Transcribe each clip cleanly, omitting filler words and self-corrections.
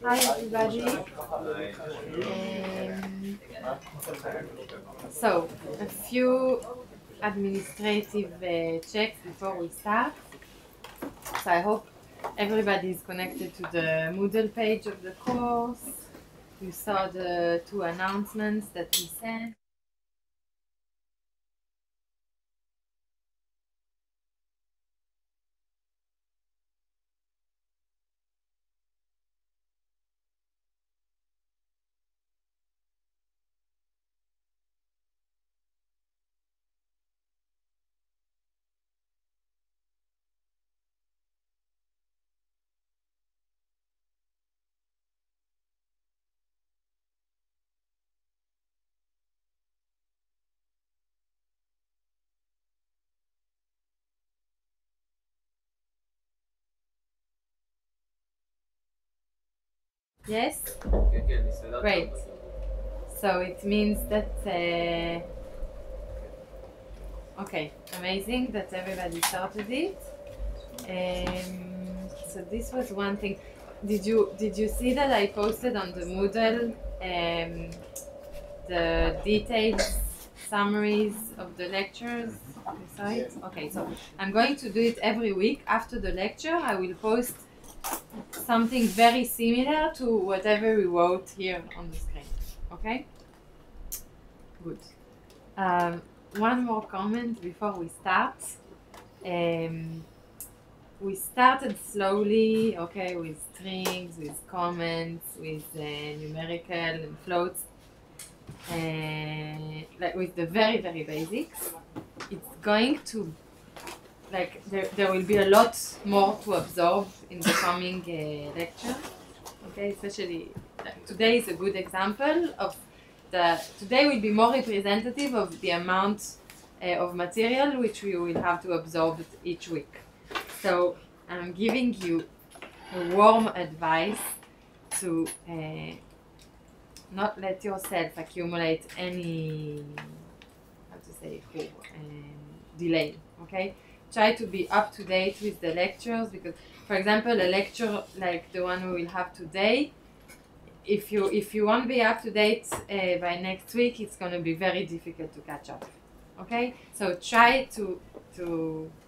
Hi everybody. So, a few administrative checks before we start. So I hope everybody is connected to the Moodle page of the course. You saw the 2 announcements that we sent. Yes? Great. So it means that, okay, amazing that everybody started it. So this was one thing. Did you see that I posted on the Moodle the detailed summaries of the lectures? You saw it? Okay, so I'm going to do it every week. After the lecture, I will post something very similar to whatever we wrote here on the screen. Okay? Good. One more comment before we start. We started slowly, okay, with strings, with comments, with numerical and floats, like with the very, very basics. It's going to, like, there will be a lot more to absorb in the coming lecture, okay, especially today is a good example of today will be more representative of the amount of material which we will have to absorb each week. So I'm giving you a warm advice to not let yourself accumulate any, how to say, delay, okay? Try to be up to date with the lectures because, for example, a lecture like the one we will have today, if you won't be up to date by next week, it's going to be very difficult to catch up. Okay, so try to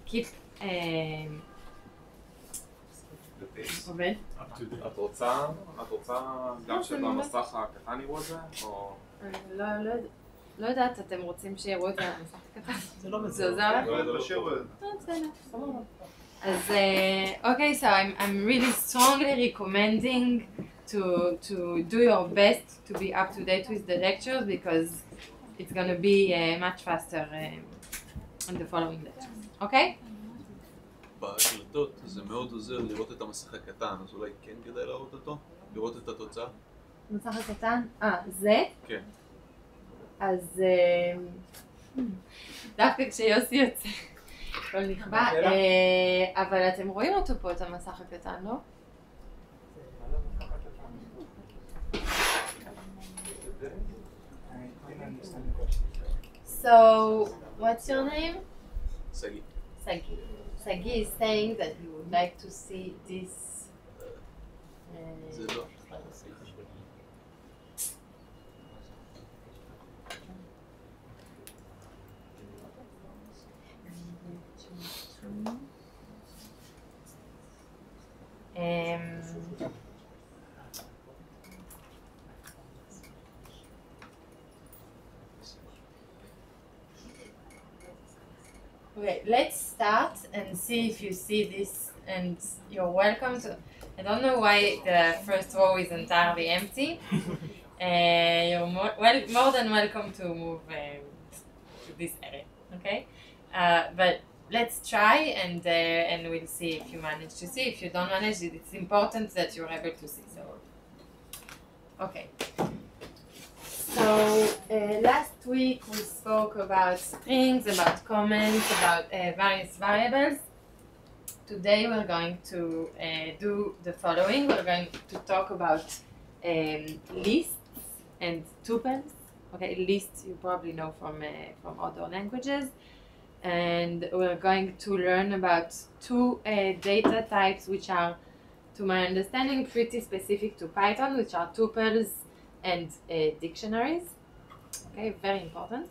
keep. עובד? את רוצה גם שבמסך הקטן יראו את זה? או... לא יודעת, אתם רוצים שיראו את זה במסך הקטן? זה לא זה עוזר לך? לא שיראו את זה. אז okay, so I'm really strongly recommending to do your best to be up to date with the lectures because it's going to be much faster on the following lectures, okay? בהקלטות זה מאוד עוזר לראות את המסך הקטן, אז אולי כן כדאי לראות אותו? לראות את התוצאה? המסך הקטן? זה? כן. אז דווקא כשיוסי יוצא, הכל נכבה, אבל אתם רואים אותו פה, את המסך הקטן, לא? So, what's your name? Sagi. Sagi. Sagi is saying that he would like to see this. זה לא. Okay, let's start and see if you see this, and you're welcome to. I don't know why the first row is entirely empty. You're more than welcome to move to this area, okay? But let's try and we'll see if you manage to see. If you don't manage, it's important that you're able to see. So, okay. So last week we spoke about strings, about comments, about various variables. Today we're going to do the following. We're going to talk about lists and tuples. Okay, lists you probably know from other languages. And we're going to learn about 2 data types which are to my understanding, pretty specific to Python, which are tuples and dictionaries. Okay, very important.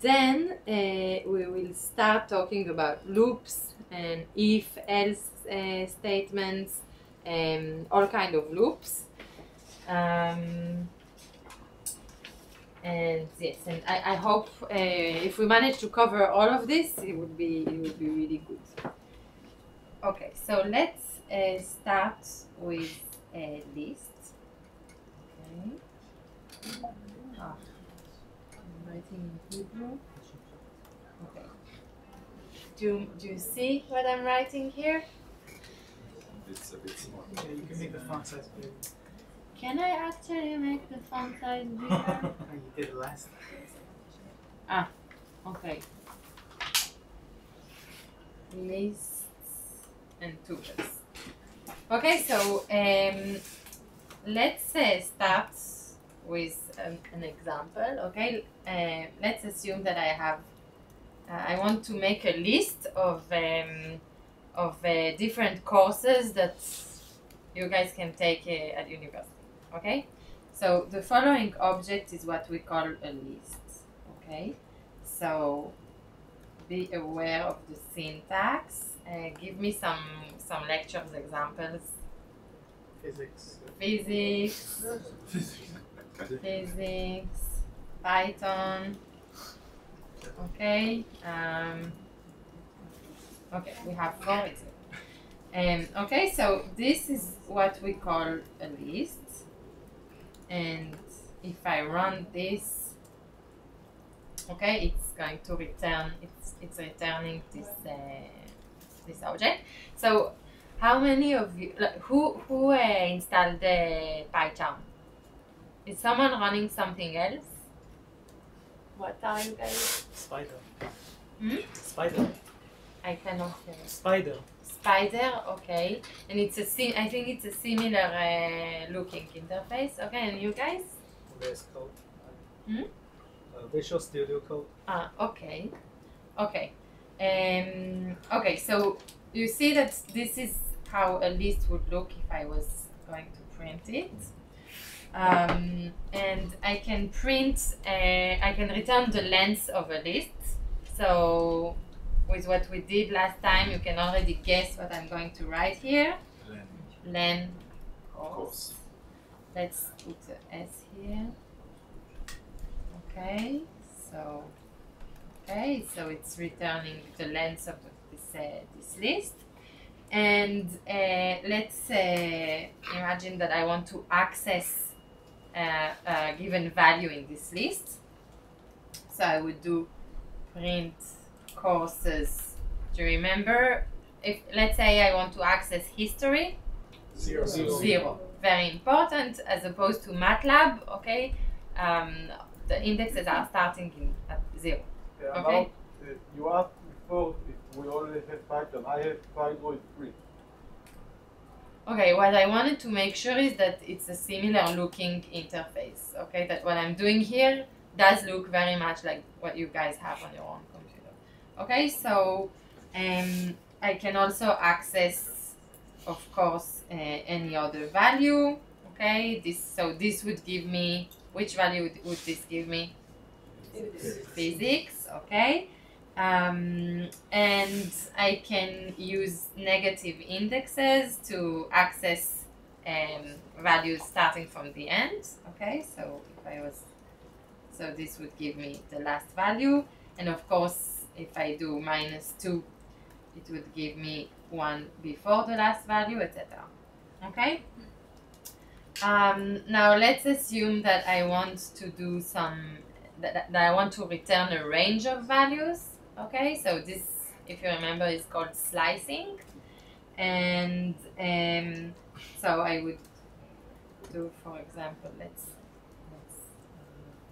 Then we will start talking about loops and if-else statements, all kind of loops. And yes, and I hope if we manage to cover all of this, it would be really good. Okay, so let's start with a list. Okay. I'm writing in Hebrew. Okay. Do you see what I'm writing here? It's a bit small. Yeah, you can make the font size bigger. Can I actually make the font size bigger? You did it last time. Ah, okay. Lists and tuples. Okay, so let's start with an example. Okay, let's assume that I want to make a list of different courses that you guys can take at university. Okay, so the following object is what we call a list. Okay, so be aware of the syntax. Give me some lectures examples. Physics. Physics, Python. Okay. Okay, we have 4. Okay, so this is what we call a list. And if I run this, okay, it's going to return. It's returning this object. So, how many of you who installed the PyCharm? Is someone running something else? What are you guys? Spider. Hmm? Spider. I cannot hear. Spider. Spider, okay, and I think it's a similar looking interface. Okay, and you guys? VS Code. Hmm? Visual Studio Code. Ah, okay, okay, okay. So you see that this is how a list would look if I was going to print it, and I can print. I can return the length of a list. So with what we did last time, you can already guess what I'm going to write here. Len course. Let's put the S here. Okay, so it's returning the length of this list. And let's imagine that I want to access a given value in this list. So I would do print courses. Do you remember? If let's say I want to access history, 0. 0. Very important, as opposed to MATLAB. Okay, the indexes are starting at 0. Okay. Okay. You asked before if we already have Python. I have Python 3. Okay, what I wanted to make sure is that it's a similar looking interface. Okay, that what I'm doing here does look very much like what you guys have on your own computer. Okay, so I can also access, of course, any other value. Okay, this would give me, which value would this give me? Physics. Okay, and I can use negative indexes to access values starting from the end. Okay, so so this would give me the last value, and of course, if I do -2, it would give me 1 before the last value, etc. Okay. Now let's assume that I want to do that I want to return a range of values. Okay, so this, if you remember, is called slicing, and so I would do, for example, let's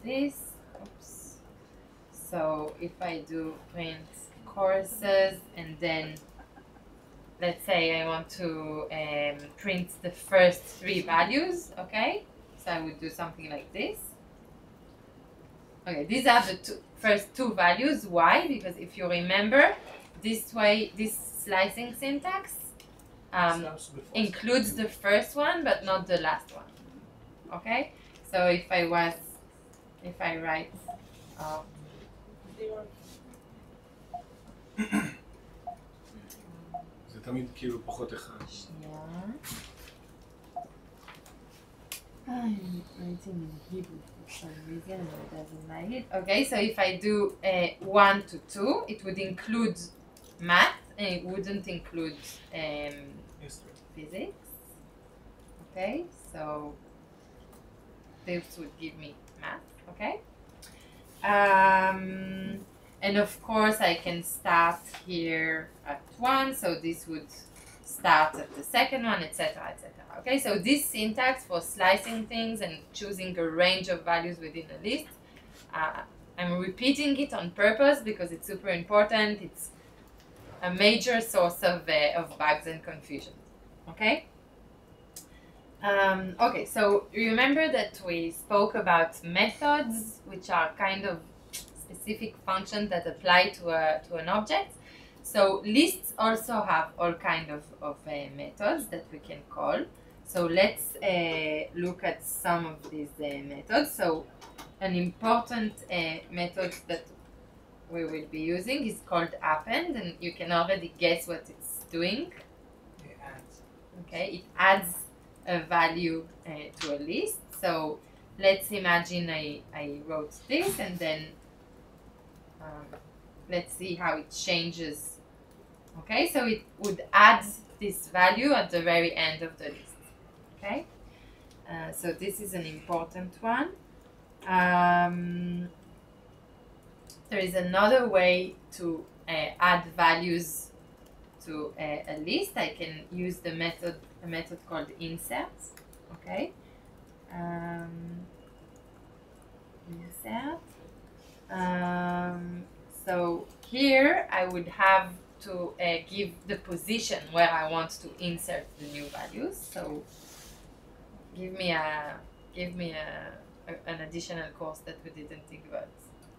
this. Oops. So if I do print courses, and then let's say I want to print the first 3 values. Okay, so I would do something like this. Okay, these are the first 2 values. Why? Because if you remember, this slicing syntax Starts before includes the first one but not the last one. Okay? So if I write זה תמיד כאילו פחות אחד. שנייה. I'm writing in Hebrew for some reason and it doesn't like it. Okay, so if I do 1 to 2, it would include math and it wouldn't include history. physics. Okay, so this would give me math. Okay. And of course I can start here at 1, so this would start at the second one, etc., etc. Okay, so this syntax for slicing things and choosing a range of values within a list, I'm repeating it on purpose because it's super important. It's a major source of bugs and confusion. Okay? Okay, so remember that we spoke about methods, which are kind of specific functions that apply to an object. So lists also have all kind of methods that we can call. So let's look at some of these methods. So an important method that we will be using is called append, and you can already guess what it's doing. It adds. Okay, it adds a value to a list. So let's imagine I wrote this, and then let's see how it changes. Okay, so it would add this value at the very end of the list. Okay, so this is an important one. There is another way to add values to a list. I can use a method called insert. Okay, insert. So here I would have to give the position where I want to insert the new values. So give me an additional course that we didn't think about.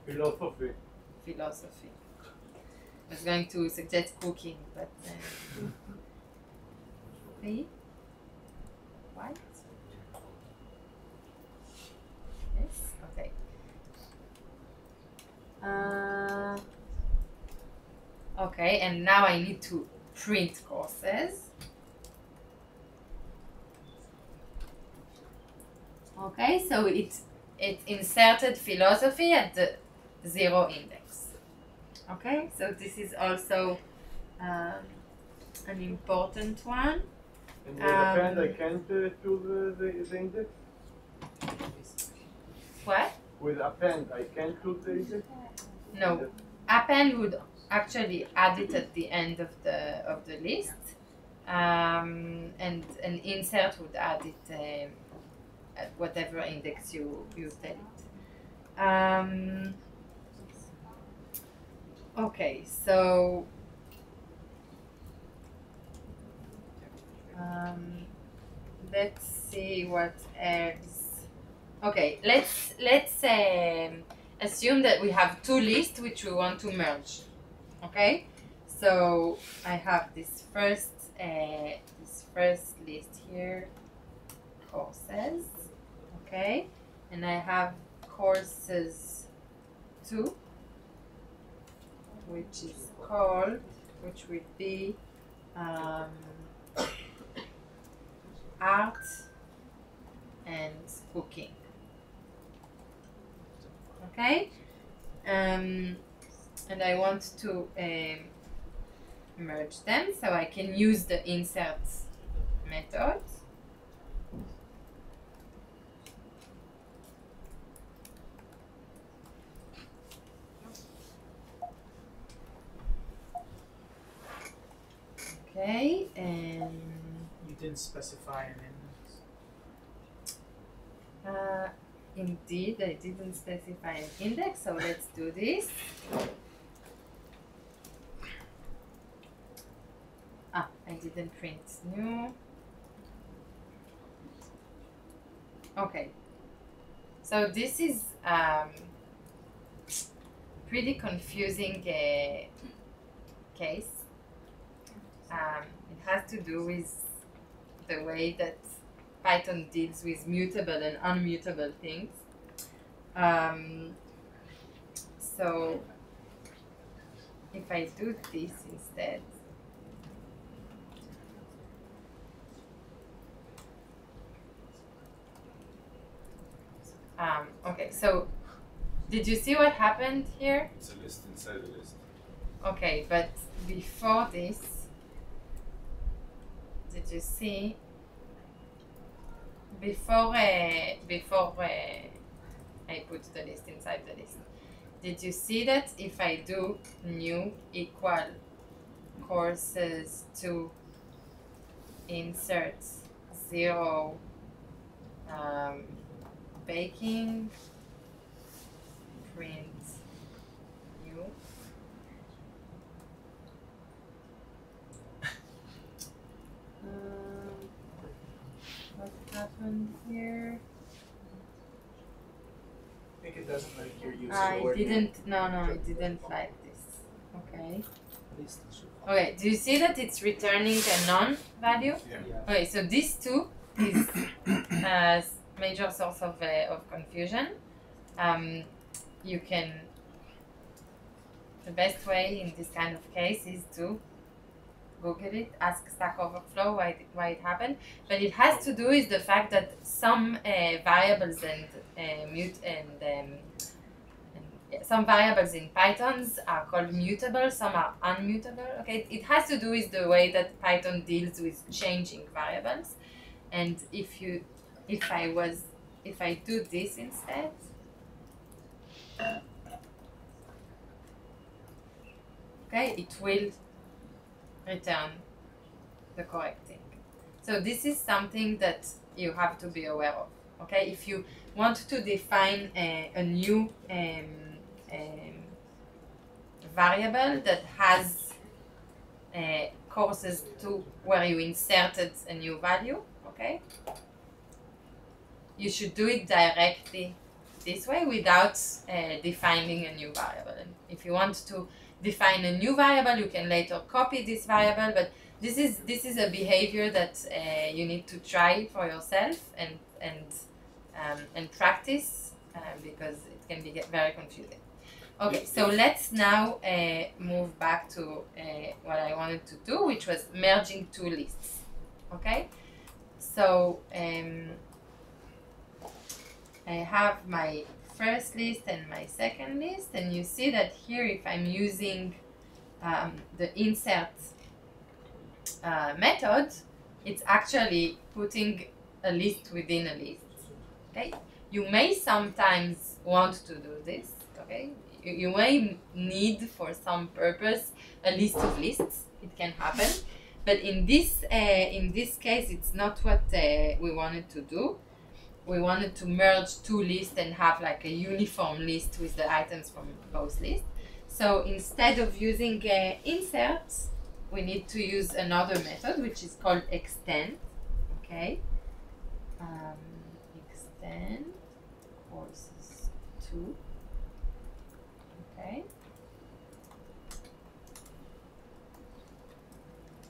Philosophy. Philosophy. I was going to suggest cooking, but see? What? Yes. Okay. Okay, and now I need to print courses. Okay, so it inserted philosophy at the 0 index. Okay, so this is also an important one. And with append, I can't choose the index? What? With append, I can't choose the index? No, append would actually add it at the end of the list, and an insert would add it at whatever index you tell it. Okay, so let's see what else. Okay, let's assume that we have two lists which we want to merge. Okay, so I have this first list here, courses. Okay, and I have courses 2, which would be art and cooking. Okay, and I want to merge them, so I can use the insert method. Okay, and You didn't specify an index. indeed, I didn't specify an index, so let's do this. I didn't print new. Okay, so this is pretty confusing case. It has to do with the way that Python deals with mutable and unmutable things. So if I do this instead, okay, so did you see what happened here? It's a list inside a list. Okay, but before this, did you see? Before I put the list inside the list, did you see that if I do new equal courses to insert 0 baking, print new. What happened here? I think it doesn't like your use I word. didn't, no, it didn't like this. Okay. Okay, do you see that it's returning a non-value? Yeah. Okay, so this too is a major source of confusion. You can, the best way in this kind of case is to Google it, ask Stack Overflow why it happened. But it has to do with the fact that some variables some variables in Pythons are called mutable, some are unmutable. Okay, it has to do with the way that Python deals with changing variables. And if I do this instead, okay, it will return the correct thing. So this is something that you have to be aware of. Okay, if you want to define a new variable that has courses to where you inserted a new value, okay, you should do it directly this way without defining a new variable. And if you want to define a new variable, you can later copy this variable, but this is a behavior that you need to try for yourself and practice because it can be very confusing. Okay, so let's now move back to what I wanted to do, which was merging two lists. Okay, so I have my first list and my second list, and you see that here if I'm using the insert method, it's actually putting a list within a list. Okay, you may sometimes want to do this. Okay, you may need for some purpose a list of lists. It can happen, but in this case, it's not what we wanted to do. We wanted to merge two lists and have like a uniform list with the items from both lists. So instead of using inserts, we need to use another method which is called extend. Okay, extend courses to. Okay,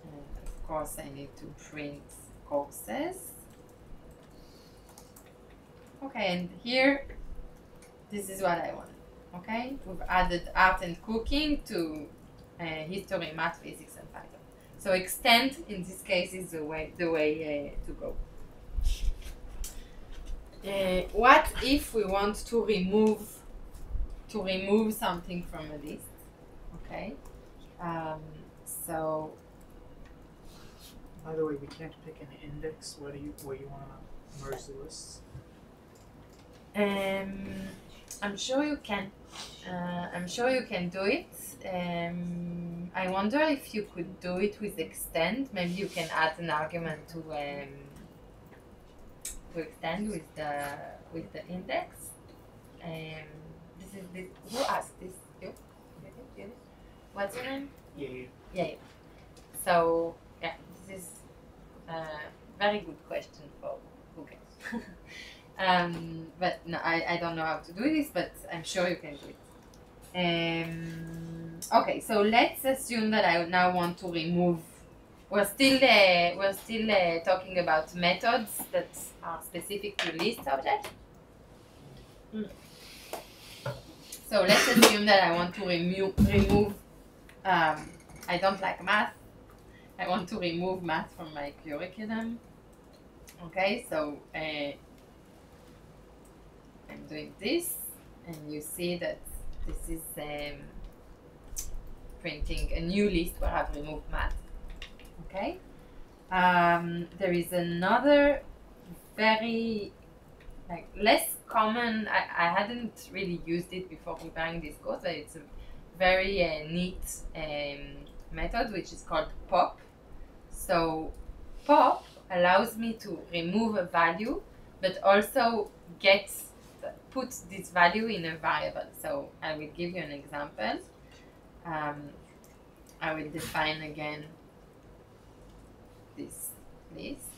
and of course I need to print courses. Okay, and here, this is what I want. Okay, we've added art and cooking to history, math, physics, and Python. So extend in this case is the way to go. What if we want to remove something from a list? Okay, so. By the way, we can't pick an index where you want to merge the lists. I'm sure you can. I'm sure you can do it. I wonder if you could do it with extend. Maybe you can add an argument to extend with the index. Who asked this? You? What's your name? Yeah. So yeah, this is a very good question for Google. But no, I don't know how to do this, but I'm sure you can do it. Okay, so let's assume that I now want to remove we're still talking about methods that are specific to list objects. So let's assume that I want to remove I don't like math. I want to remove math from my curriculum. Okay, so I'm doing this, and you see that this is printing a new list where I've removed math. Okay, there is another very less common. I hadn't really used it before preparing this course, but it's a very neat method which is called pop. So pop allows me to remove a value, but also put this value in a variable. So I will give you an example. I will define again this list.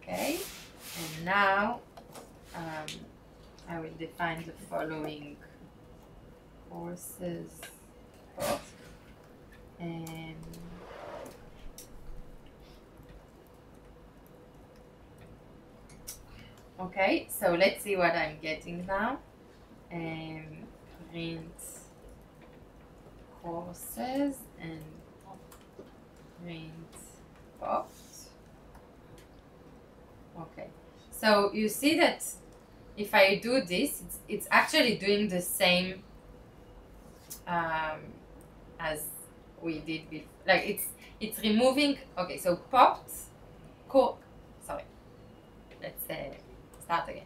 Okay, and now I will define the following courses pop, and okay, so let's see what I'm getting now. Print courses and print pop. Okay, so you see that if I do this, it's actually doing the same as we did before. Like it's removing. Okay, so popped. Sorry. Let's start again.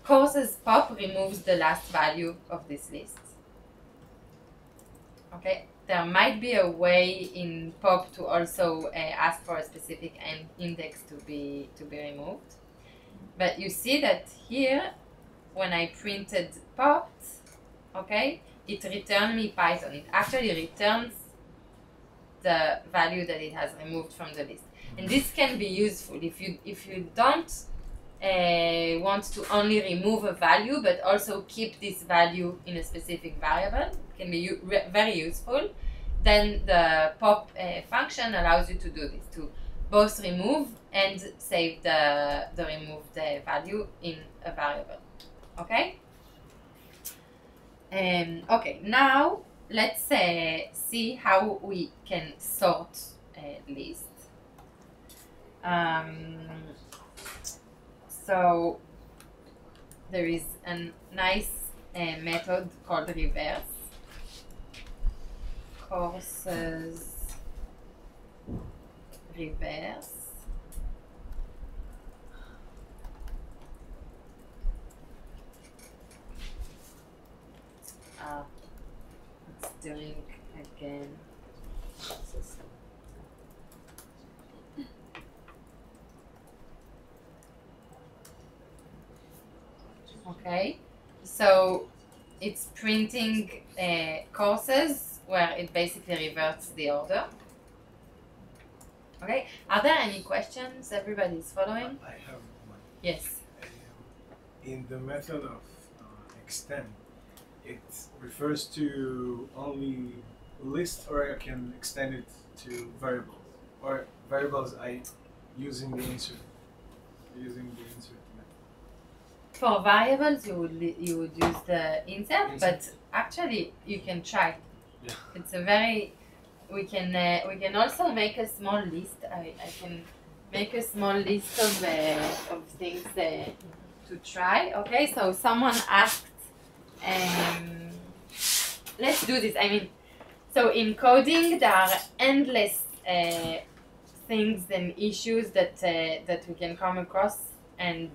Courses pop removes the last value of this list. Okay, there might be a way in pop to also ask for a specific index to be removed, but you see that here, when I printed popped, okay, it returned me Python. It actually returns the value that it has removed from the list, and this can be useful if you don't want to only remove a value but also keep this value in a specific variable. It can be very useful. Then the pop function allows you to do this, to both remove and save the removed value in a variable. Okay? Okay, now let's see how we can sort a list. So there is a nice method called reverse. Courses reverse. It's doing again. Okay, so it's printing courses where it basically reverts the order. Okay, are there any questions? Everybody's following? I have one. Yes. In the method of extend, it refers to only list, or I can extend it to variables, or variables using the insert method. For variables, you would use the insert, but actually you can try. Yeah. It's a very we can also make a small list. I can make a small list of things to try. Okay, so someone asked. Let's do this. I mean, so in coding there are endless things and issues that we can come across, and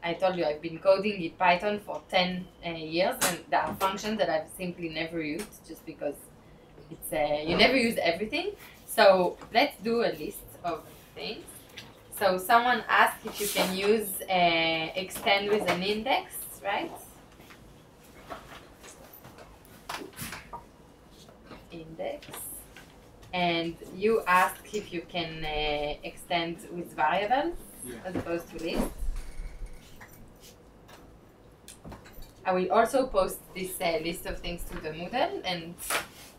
I told you I've been coding in Python for 10 years, and there are functions that I've simply never used just because it's you never use everything. So let's do a list of things. So someone asked if you can use extend with an index, right? Index. And you asked if you can extend with variables as opposed to list. I will also post this list of things to the Moodle, and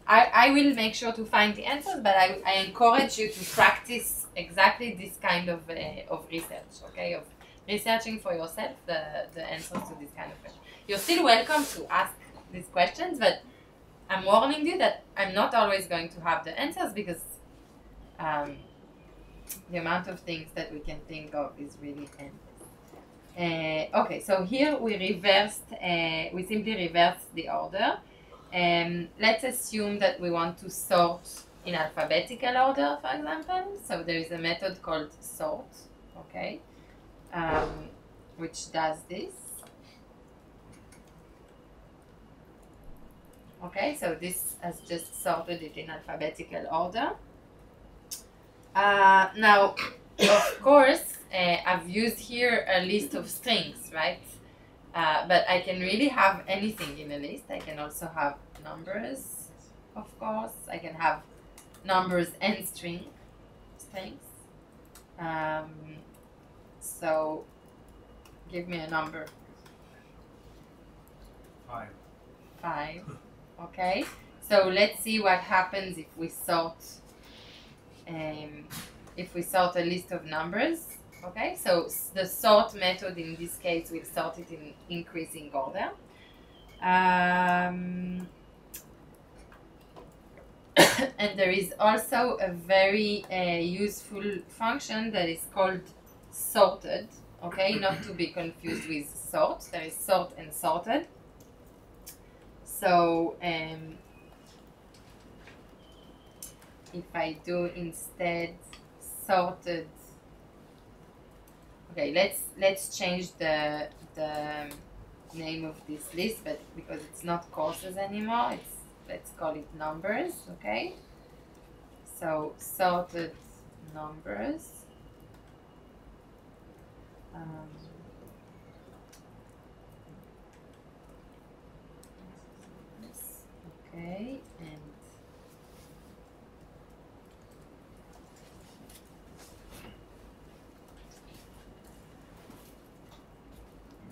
I will make sure to find the answers, but I encourage you to practice exactly this kind of research, okay? Of researching for yourself the answers to this kind of question. You're still welcome to ask these questions, but I'm warning you that I'm not always going to have the answers because the amount of things that we can think of is really endless. Okay, so here we simply reversed the order. Let's assume that we want to sort in alphabetical order, for example. So there is a method called sort, okay, which does this. Okay, so this has just sorted it in alphabetical order. Now, of course, I've used here a list of strings, right? But I can really have anything in a list. I can also have numbers, of course. I can have numbers and strings. So, give me a number. 5. 5. Okay. So let's see what happens if we sort. If we sort a list of numbers. Okay, so the sort method in this case will sort it in increasing order. And there is also a very useful function that is called sorted. Okay, not to be confused with sort. There is sort and sorted. So if I do instead sorted. Okay, let's change the name of this list, but because it's not courses anymore, let's call it numbers. Okay, so sorted numbers. Okay, and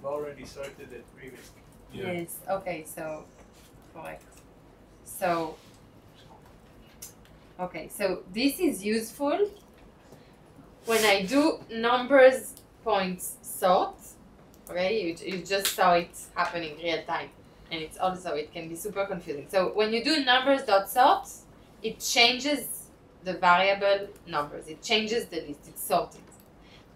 already sorted it previously. Yeah. yes, okay, so correct. So okay, so this is useful when I do numbers points sort. Okay, you just saw it happening real time, and it's also, it can be super confusing. So when you do numbers dot sort, it changes the variable numbers. It changes the list. It's sorted.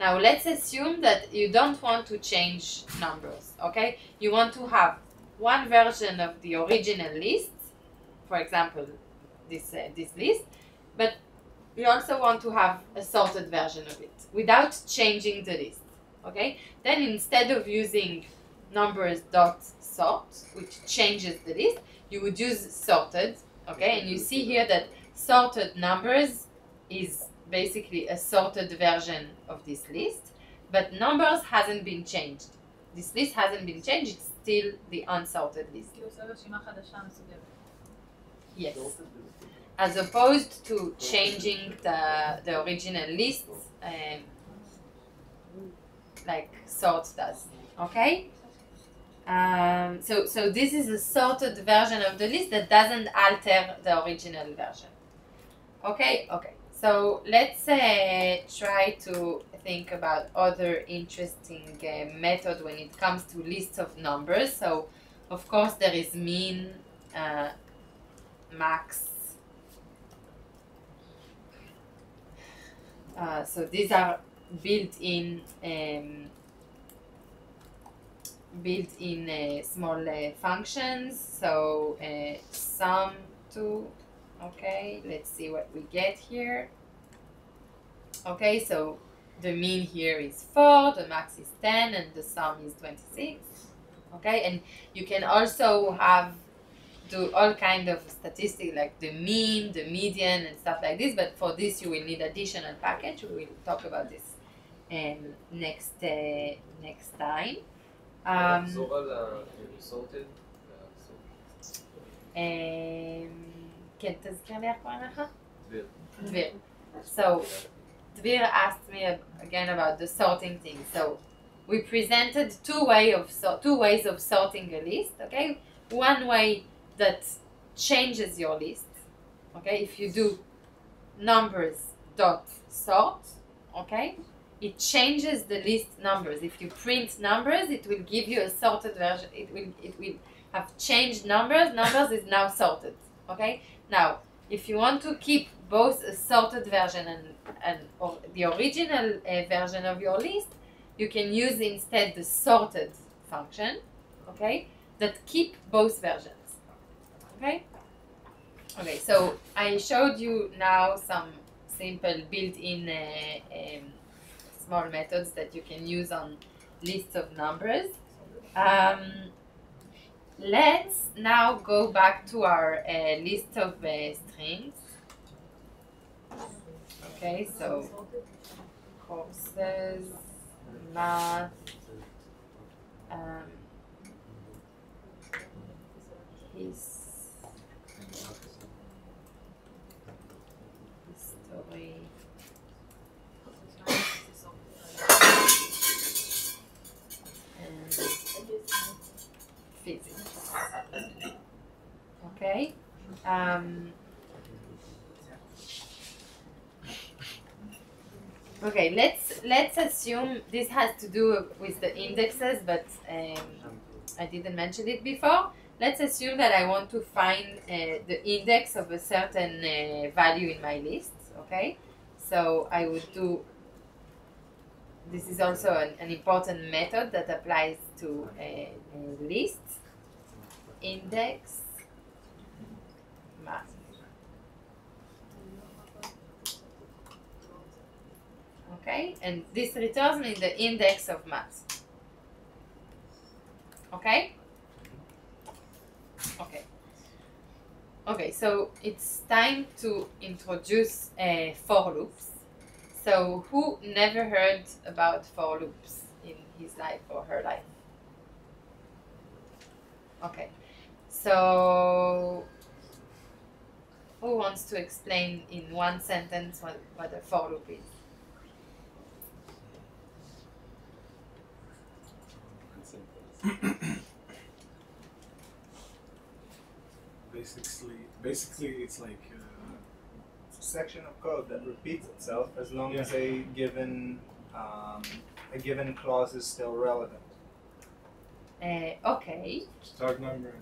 Now let's assume that you don't want to change numbers, okay? You want to have one version of the original list, for example, this list, but you also want to have a sorted version of it without changing the list, okay? Then instead of using numbers dot sort, which changes the list, you would use sorted, okay? And you see here that sorted numbers is basically a sorted version of this list, but numbers hasn't been changed. This list hasn't been changed, it's still the unsorted list. Yes. As opposed to changing the original list like sort does. Okay? So this is a sorted version of the list that doesn't alter the original version. Okay? Okay. So let's try to think about other interesting method when it comes to lists of numbers. So of course there is mean, max. So these are built-in small functions. So sum to. Okay, let's see what we get here. Okay, so the mean here is 4, the max is 10, and the sum is 26. Okay, and you can also do all kind of statistics like the mean, the median, and stuff like this. But for this, you will need additional package. We will talk about this next time. sorted. כן, תזכיר לי איך קוראים לך? דביר. דביר. So, Dvir asked me again about the sorting thing. So, we presented two ways of sorting a list, okay? One way that changes your list, Okay, if you do numbers dot sort, okay, it changes the list numbers. If you print numbers, it will give you a sorted version. It will have changed numbers. Numbers is now sorted. Okay. Now, if you want to keep both a sorted version and or the original version of your list, you can use instead the sorted function. Okay, that keep both versions. Okay. Okay. So I showed you now some simple built-in small methods that you can use on lists of numbers. Let's now go back to our list of strings. Okay, so courses, math, history, and physics. Okay. Okay, let's assume this has to do with the indexes, but I didn't mention it before. Let's assume that I want to find the index of a certain value in my list. Okay, so I would do. This is also an important method that applies to a list. Index math. Okay, and this returns me the index of math. Okay? Okay. Okay, so it's time to introduce for loops. So who never heard about for loops in his life or her life? Okay, so who wants to explain in one sentence what a for loop is? Basically, it's like It's a section of code that repeats itself as long as a given clause is still relevant. Okay. start number.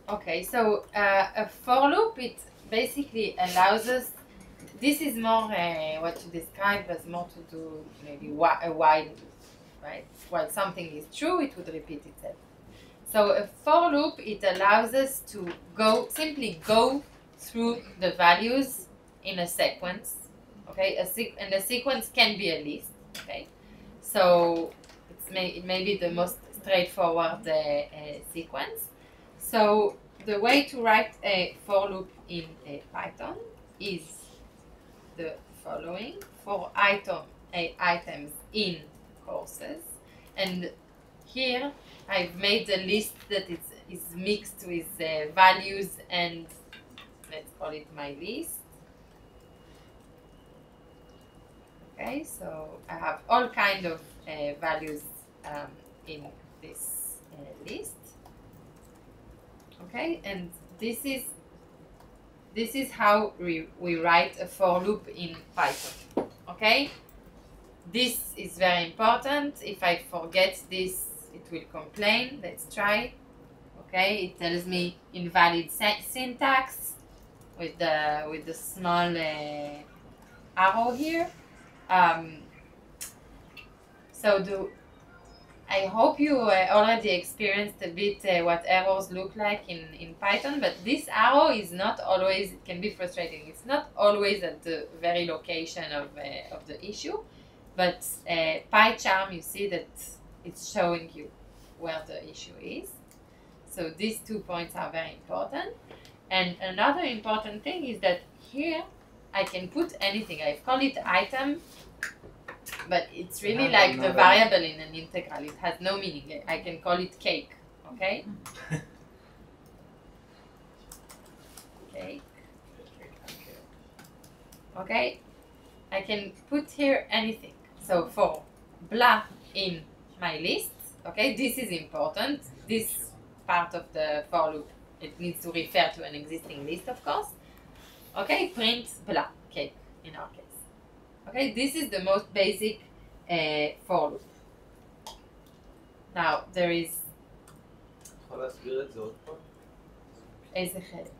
Okay, so a for loop, it basically allows us. This is more what you describe as more to do maybe a while loop, right? While something is true, it would repeat itself. So a for loop, it allows us to simply go through the values in a sequence. Okay, and a sequence can be a list. Okay, so it may be the most straightforward sequence. So the way to write a for loop in Python is the following: for items in courses, and here I've made a list that is mixed with values, and let's call it my list. Okay, so I have all kind of values in this list. Okay, and this is how we write a for loop in Python. Okay, this is very important. If I forget this, it will complain. Let's try. Okay, it tells me invalid syntax with the small arrow here. I hope you already experienced a bit what errors look like in Python, but this arrow is not always, it can be frustrating. It's not always at the very location of the issue, but PyCharm, you see that it's showing you where the issue is. So these 2 points are very important. And another important thing is that here I can put anything. I call it item, but it's really like the variable in an integral. It has no meaning. I can call it cake, okay? Cake. Okay, I can put here anything. So for blah in my list, okay, this is important. This part of the for loop it needs to refer to an existing list, of course. Okay, print blah, cake in our case. Okay, this is the most basic for loop. Now, there is... יכול להסביר את זה עוד פעם? איזה חלק?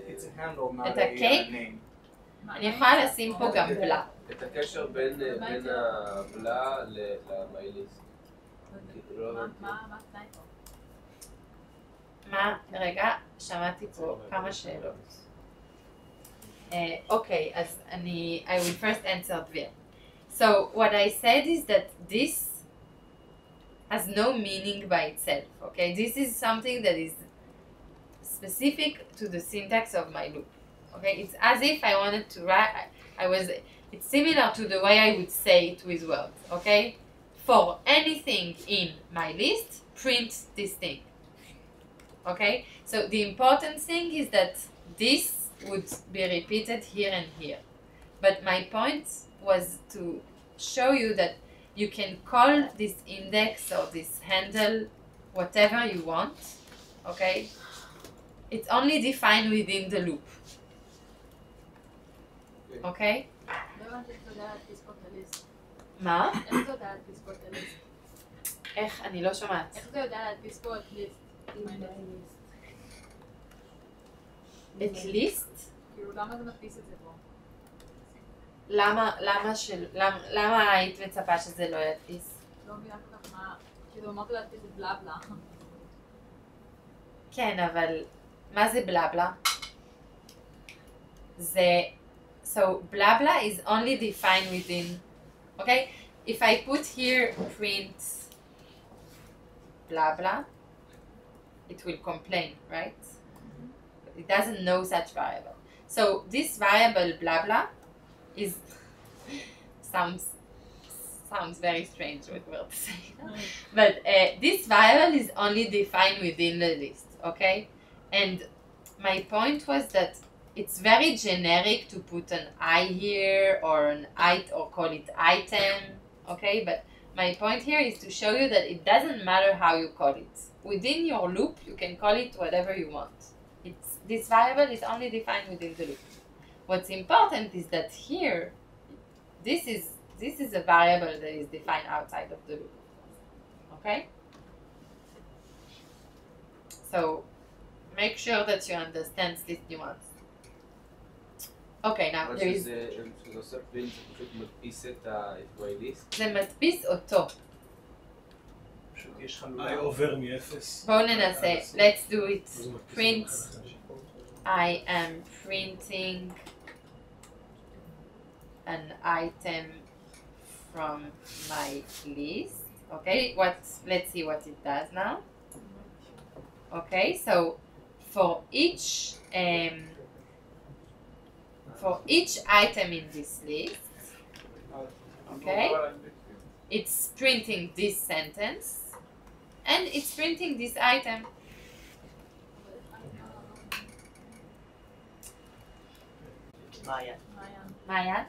It's a handle, not את a הקייק? name. אני יכולה לשים פה גם בלה. את הקשר בין הבלה למייליסט. מה התנאי פה? מה? רגע, שמעתי פה כמה שאלות. Okay, אז I will first answer Dvir. So, what I said is that this has no meaning by itself, okay? This is something that is specific to the syntax of my loop, okay? It's as if I wanted to write, it's similar to the way I would say it with words, okay? For anything in my list, print this thing, okay? So the important thing is that this would be repeated here and here. But my point was to show you that you can call this index or this handle whatever you want, okay? It's only defined within the loop, okay? לא הבנתי איך אתה יודע להדפיס את הליסט. מה? איך אתה יודע להדפיס פה את הליסט? איך? אני לא שומעת. איך אתה יודע להדפיס פה את ליסט? את ליסט? כאילו, למה אתה מדפיס את זה פה? למה היית מצפה שזה לא ידפיס? לא מבינה כל כך מה... כאילו, אמרת להדפיס את בלה בלה. כן, אבל מה זה בלה בלה? זה... So, blah blah is only defined within... Okay? If I put here print blah blah, it will complain, right? It doesn't know such variable. So, this variable blah blah is... sounds very strange what we're saying. But this variable is only defined within the list, okay? And my point was that it's very generic to put an I here or or call it item, okay? But my point here is to show you that it doesn't matter how you call it. Within your loop, you can call it whatever you want. This variable is only defined within the loop. What's important is that here, this is a variable that is defined outside of the loop, okay? So make sure that you understand this nuance. Okay, now there is... שזה עושה פרינט, זה פשוט מדפיס את ה-wayList. זה מדפיס אותו. פשוט יש I חלולה. עובר מ-0. בואו ננסה. Let's do it. Print. I am printing an item from my list. Okay, let's see what it does now. Okay, so for each item in this list, okay, it's printing this sentence and it's printing this item. מעיין. מעיין?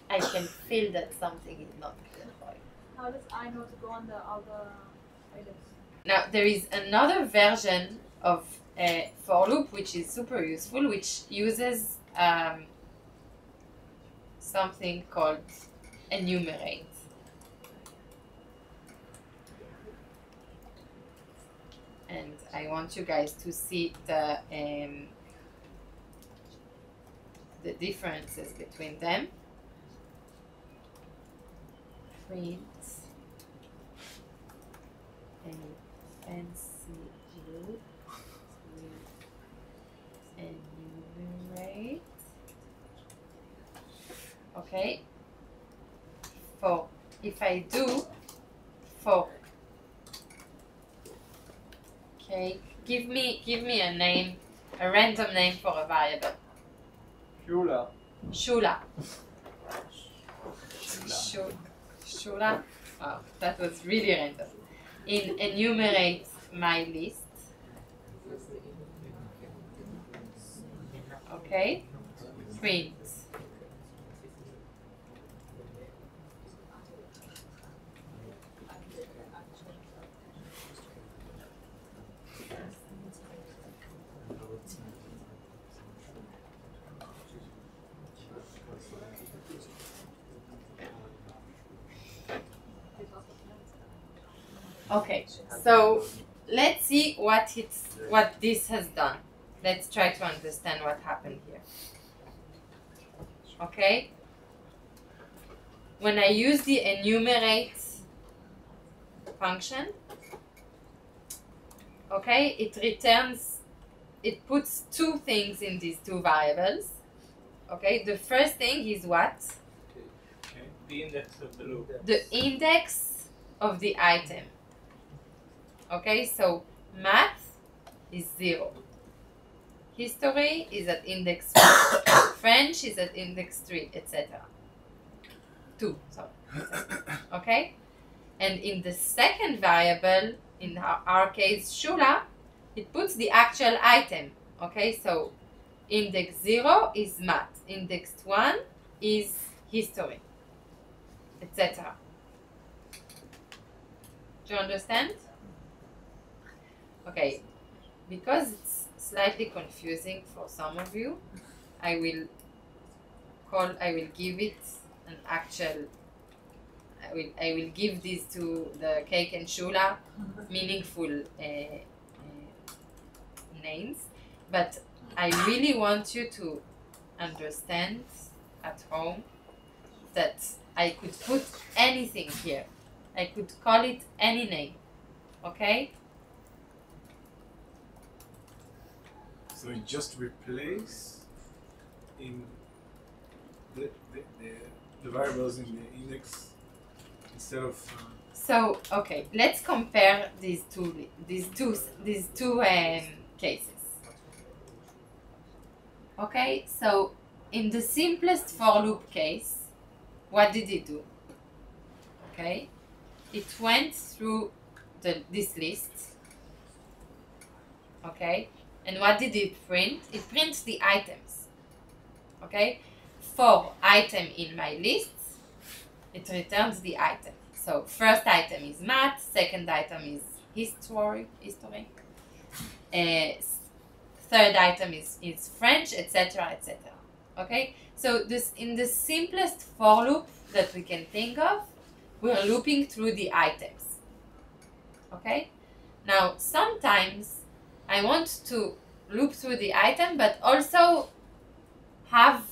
I can feel that something is not clear for you. How does I know to go on the other items? Now there is another version of for loop which is super useful, which uses something called enumerate. And I want you guys to see the differences between them. Print a fancy loop with enumerate. Okay. If I do for cake, give me a name, a random name for a variable. Shula. Shula. Shula. Wow, that was really random. In enumerate my list. Okay. Print. Okay, so let's see what this has done. Let's try to understand what happened here. Okay? When I use the enumerate function, okay, it puts two things in these two variables. Okay, the first thing is what? The index of the loop. The index of the item. Okay, so math is 0. History is at index 1. French is at index 3, etc. 2, sorry. Okay? And in the second variable, in our case, Shula, it puts the actual item. Okay, so index 0 is math, index 1 is history, etc. Do you understand? Okay, because it's slightly confusing for some of you, I will give it an actual. I will give these to the cake and Shula meaningful names, but I really want you to understand at home that I could put anything here. I could call it any name, okay? So you just replace in the variables in the index instead of. So okay, let's compare these two cases. Okay, so in the simplest for loop case, what did it do? Okay, it went through this list. Okay, and what did it print? It prints the items. Okay, for item in my list, it returns the item. So first item is math, second item is history. Third item is French, etc., etc. Okay, so this in the simplest for loop that we can think of, we're looping through the items. Okay, now sometimes I want to loop through the item, but also have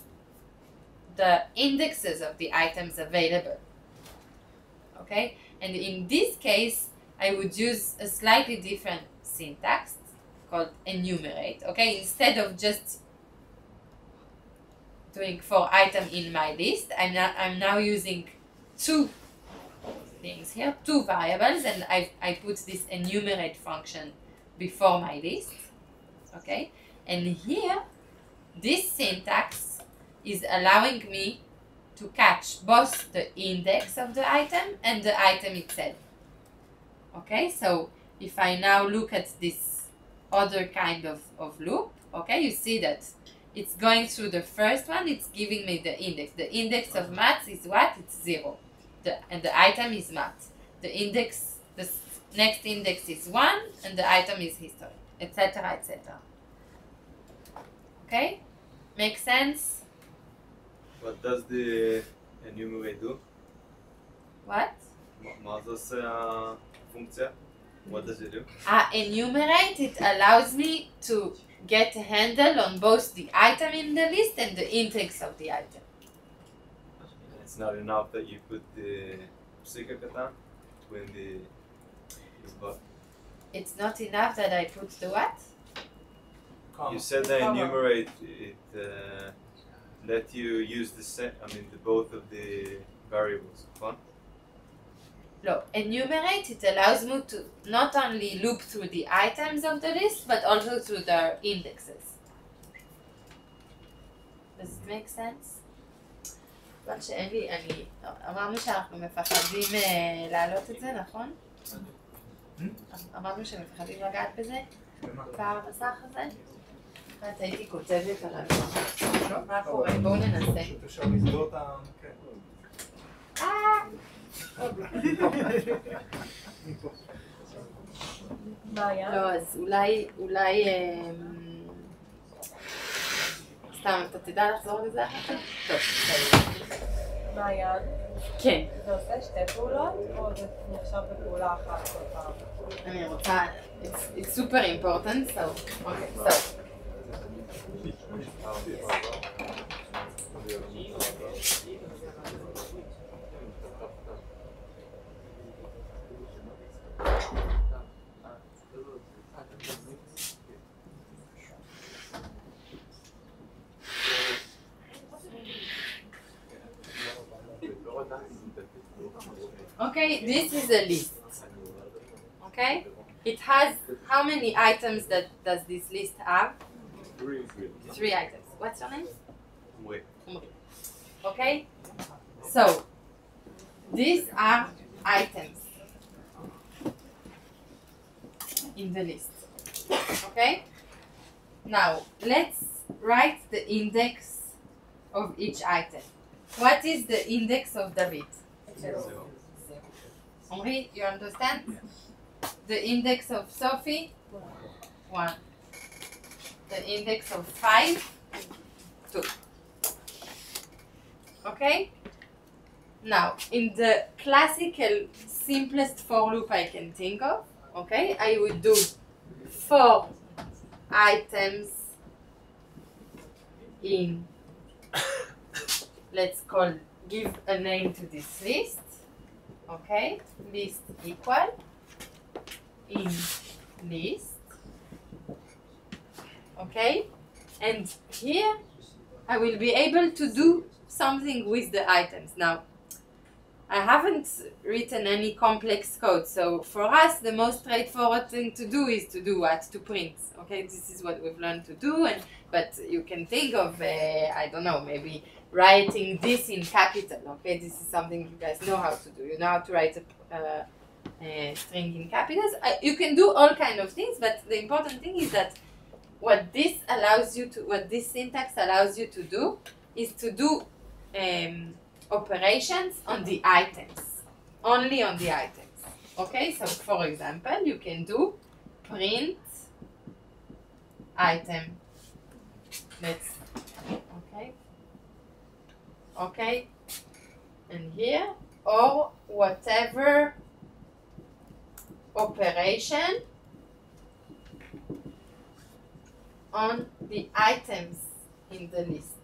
the indexes of the items available. Okay, and in this case, I would use a slightly different syntax called enumerate. Okay, instead of just doing for item in my list, I'm now using two things here, two variables, and I put this enumerate function before my list. Okay, and here, this syntax is allowing me to catch both the index of the item and the item itself. Okay, so if I now look at this other kind of loop, okay, you see that it's going through the first one, it's giving me the index. The index of math is what? It's 0. And the item is math. The next index is 1, and the item is history, etc., etc. Okay? Make sense? What does the enumerate do? What? מה זה עושה הפונקציה? What does it do? Enumerate, it allows me to get a handle on both the item in the list and the index of the item. It's not enough that you put the פסיק הקטן between the but It's not enough that I put the what? you said that enumerate it let you use both of the variables. Fun? No, enumerate, it allows me to not only loop through the items of the list, but also through their indexes. Does it make sense? אבל שאין לי, אמרנו שאנחנו מפחדים להעלות את זה, נכון? אמרנו שמפחדים לגעת בזה? פער המסך הזה? אחת הייתי כותבת על המסך. מה קורה? בואו ננסה. אפשר לסגור את המקרה. לא, אז אולי סתם, אתה תדע לחזור לזה אחר כך? טוב, בסדר. מה היעד? כן. זה עושה שתי פעולות, או זה נחשב בפעולה אחת כל פעם? אני רוצה, it's super important, so, okay, so. Okay, this is a list. Okay, it has how many items does this list have? 3 items. What's your name? Wait. Okay, so these are items in the list. Okay, now let's write the index of each item. What is the index of David? 0. Henri, you understand? The index of Sophie? 1. The index of 5? 2. Okay? Now, in the classical simplest for loop I can think of, okay, I would do 4 items in, let's give a name to this list. Okay, list equal in list. Okay, and here I will be able to do something with the items. Now, I haven't written any complex code, so for us the most straightforward thing to do is to do what? To print. Okay, this is what we've learned to do, but you can think of, I don't know, maybe writing this in capital. Okay, this is something you guys know how to do. You know how to write a string in capitals. You can do all kind of things, but the important thing is that what this syntax allows you to do is to do operations on the items, only on the items. Okay, so for example, you can do print item. Okay, and here, or whatever operation on the items in the list.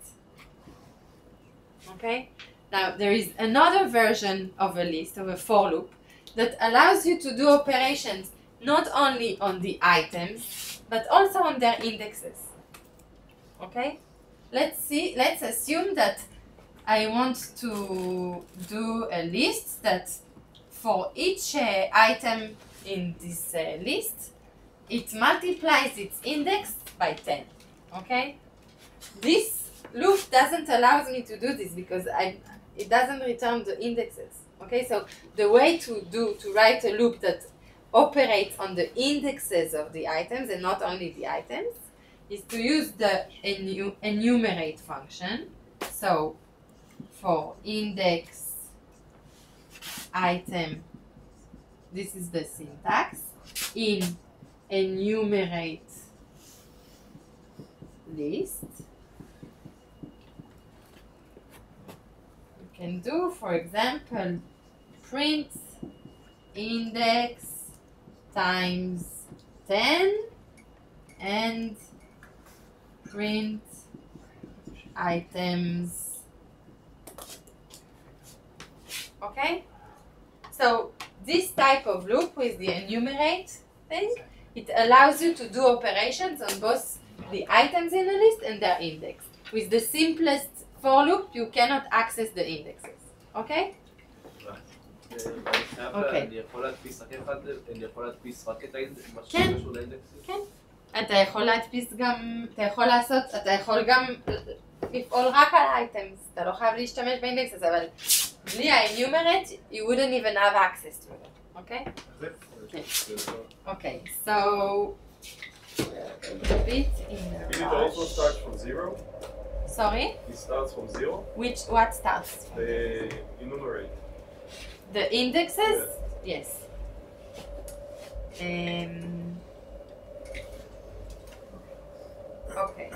Okay, now there is another version of a list, of a for loop, that allows you to do operations not only on the items, but also on their indexes. Okay, let's assume that I want to do a list that for each item in this list, it multiplies its index by 10. Okay? This loop doesn't allow me to do this because it doesn't return the indexes. Okay, so the way to write a loop that operates on the indexes of the items and not only the items is to use the enumerate function. So for index item, this is the syntax, in enumerate list. You can do, for example, print index times 10 and print items. Okay? So this type of loop with the enumerate thing, it allows you to do operations on both the items in the list and their index. With the simplest for loop, you cannot access the indexes. Okay? אני יכול להדפיס רק את האינדקס, מה כן. שקשור לאינדקסים? כן. אתה יכול להדפיס גם, אתה יכול גם לפעול רק על האייטמס, אתה לא חייב להשתמש באינדקס, אבל בלי ה-enumerate, you wouldn't even have access to it, okay? Okay, so a bit in the Can it also start from 0? Sorry? It starts from 0? What starts? The enumerate. The indexes? Yes. Okay.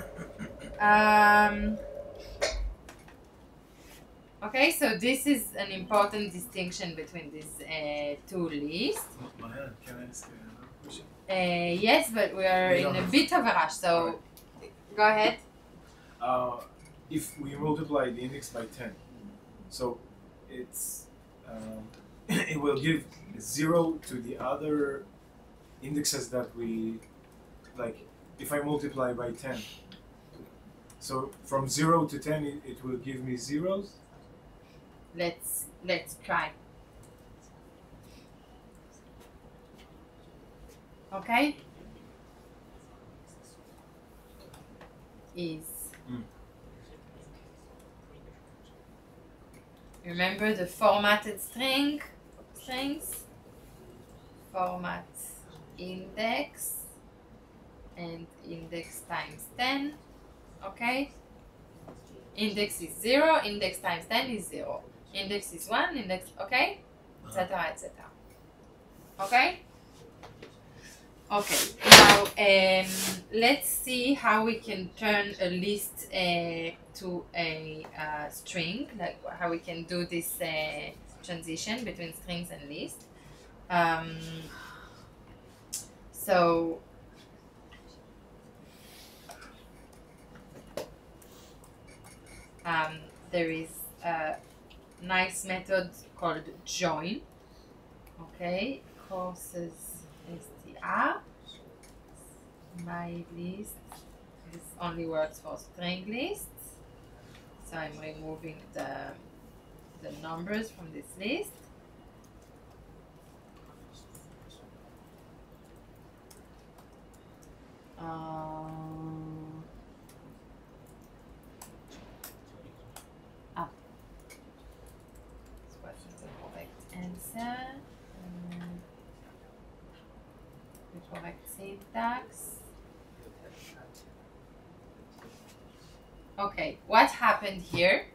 Okay, so this is an important distinction between these two lists. מעיין, can I ask another question? Yes, but we are We in don't a have bit of a rush, so go ahead. If we multiply the index by 10, so it's it will give 0 to the other indexes that we like. If I multiply by 10, so from 0 to 10, it will give me zeros. Let's try. Okay. Is remember the formatted strings? Format index and index times 10. Okay. Index is 0, index times 10 is 0. Index is 1, index, okay? Etc. etc. Okay? Okay, now let's see how we can turn a list to a string, like how we can do this transition between strings and lists. So there is a nice method called join. Okay, courses str. My list. This only works for string lists. So I'm removing the numbers from this list. This wasn't the correct answer. The correct syntax. Okay, what happened here?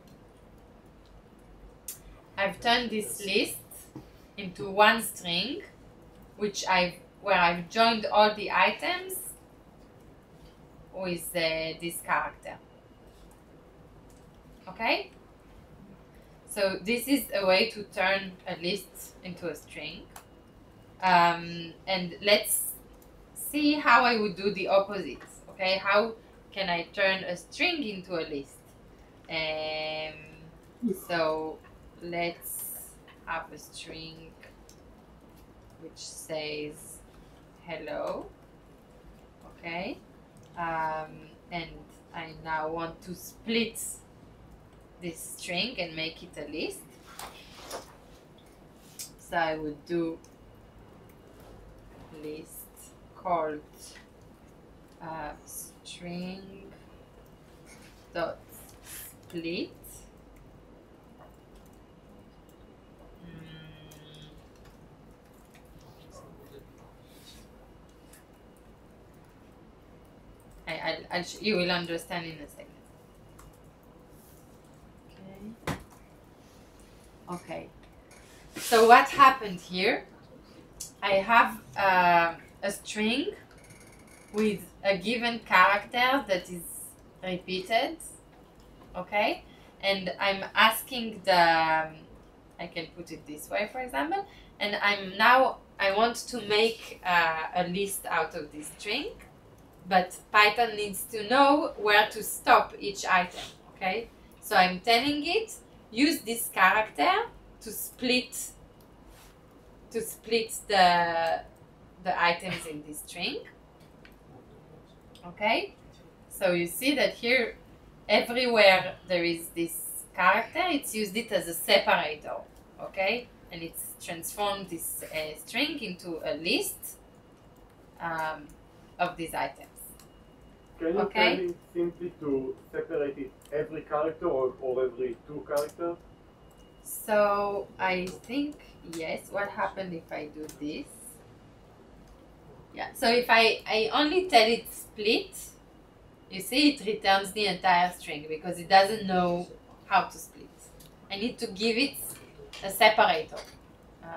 I've turned this list into one string, where I've joined all the items with this character. Okay? So this is a way to turn a list into a string. And let's see how I would do the opposite. Okay, how can I turn a string into a list? So let's have a string which says hello. Okay, and I now want to split this string and make it a list. So I would do list called string dot split. You will understand in a second. Okay. So what happened here? I have a string with a given character that is repeated, okay? And I'm asking I can put it this way, for example, and I want to make a list out of this string, but Python needs to know where to stop each item, okay? So I'm telling it, use this character to split the items in this string. Okay, so you see that here, everywhere there is this character, it's used it as a separator. Okay, and it's transformed this string into a list of these items. Can you tell me simply to separate it every character or every two characters? So I think yes. What happened if I do this? Yeah. So if I only tell it split, you see it returns the entire string because it doesn't know how to split. I need to give it a separator.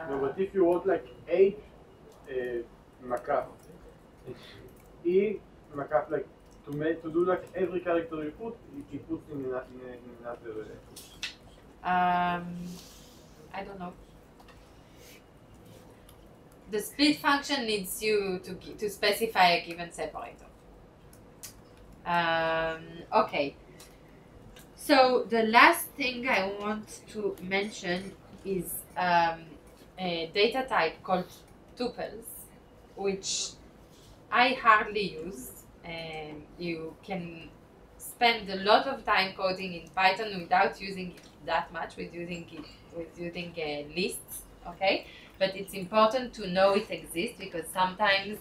No, but if you want like H makaf, E makaf, like to do like every character you put, it puts in another. I don't know. The split function needs you to specify a given separator. Okay. So the last thing I want to mention is a data type called tuples, which I hardly use. You can spend a lot of time coding in Python without using it that much, with using lists, okay? But it's important to know it exists, because sometimes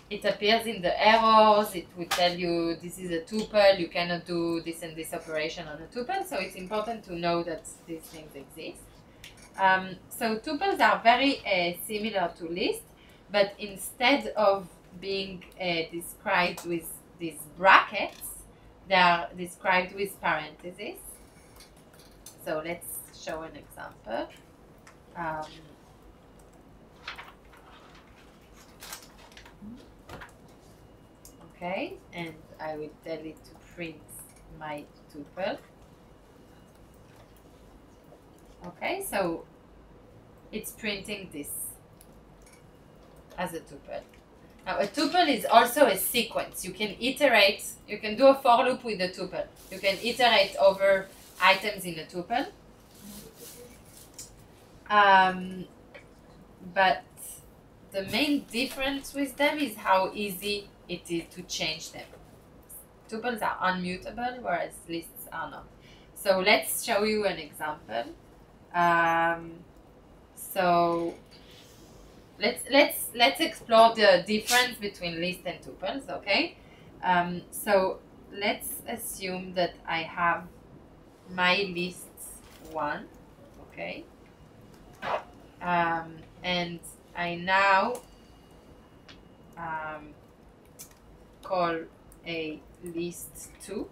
it appears in the errors. It will tell you this is a tuple, you cannot do this and this operation on a tuple, so it's important to know that these things exist. So tuples are very similar to lists, but instead of being described with these brackets, they are described with parentheses. So let's show an example. Okay, and I will tell it to print my tuple. Okay, so it's printing this as a tuple. Now, a tuple is also a sequence. You can iterate, you can do a for loop with a tuple. You can iterate over items in a tuple. But the main difference with them is how easy it is to change them. Tuples are unmutable, whereas lists are not. So let's show you an example. So let's explore the difference between lists and tuples, okay? So let's assume that I have my list 1, okay? And I now call a list 2.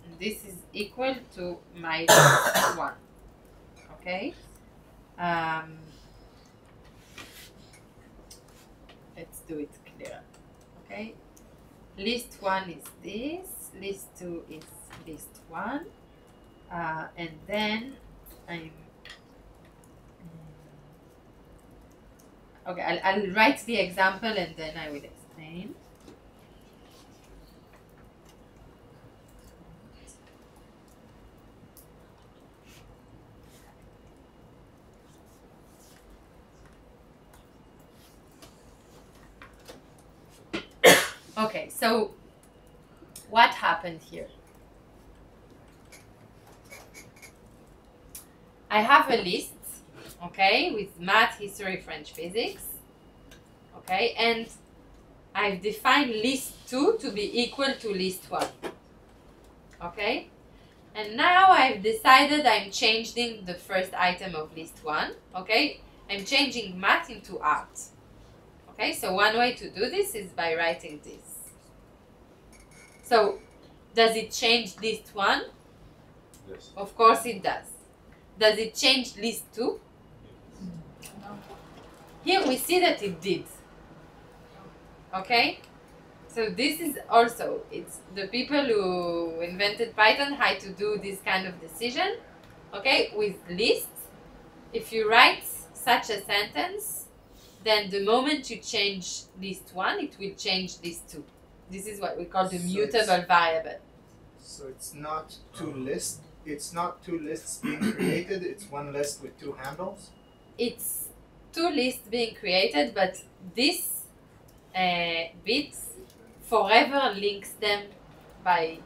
And this is equal to my list 1, okay? Let's do it clear, okay? List 1 is this, list 2 is list 1, and then I'm okay, I'll write the example and then I will explain. Okay, so what happened here? I have a list, okay, with math, history, French, physics, okay, and I've defined list 2 to be equal to list 1, okay, and now I've decided I'm changing the first item of list 1, okay, I'm changing math into art, okay, so one way to do this is by writing this. So, does it change list 1? Yes. Of course it does. Does it change list 2? Here we see that it did. Okay? So this is also, it's the people who invented Python had to do this kind of decision. Okay? With lists, if you write such a sentence, then the moment you change list 1, it will change list 2. This is what we call the mutable variable. So it's not two lists. It's not two lists being created. It's one list with 2 handles. It's 2 lists being created, but this bit forever links them by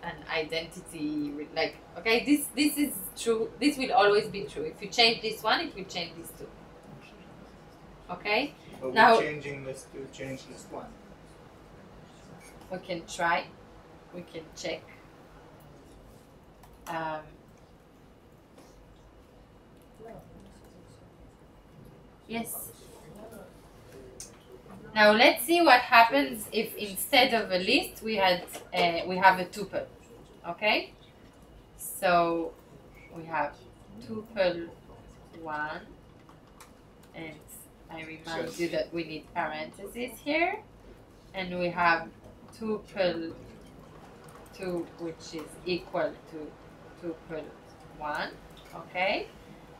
an identity. Like, okay, this is true. This will always be true. If you change this 1, it will change this 2. Okay. But Now we're changing list 2, change list 1. we can try. We can check. Yes. Now let's see what happens if instead of a list we have a tuple. Okay. So we have tuple 1, and I remind you that we need parentheses here, and we have tuple 2, which is equal to tuple 1. Okay?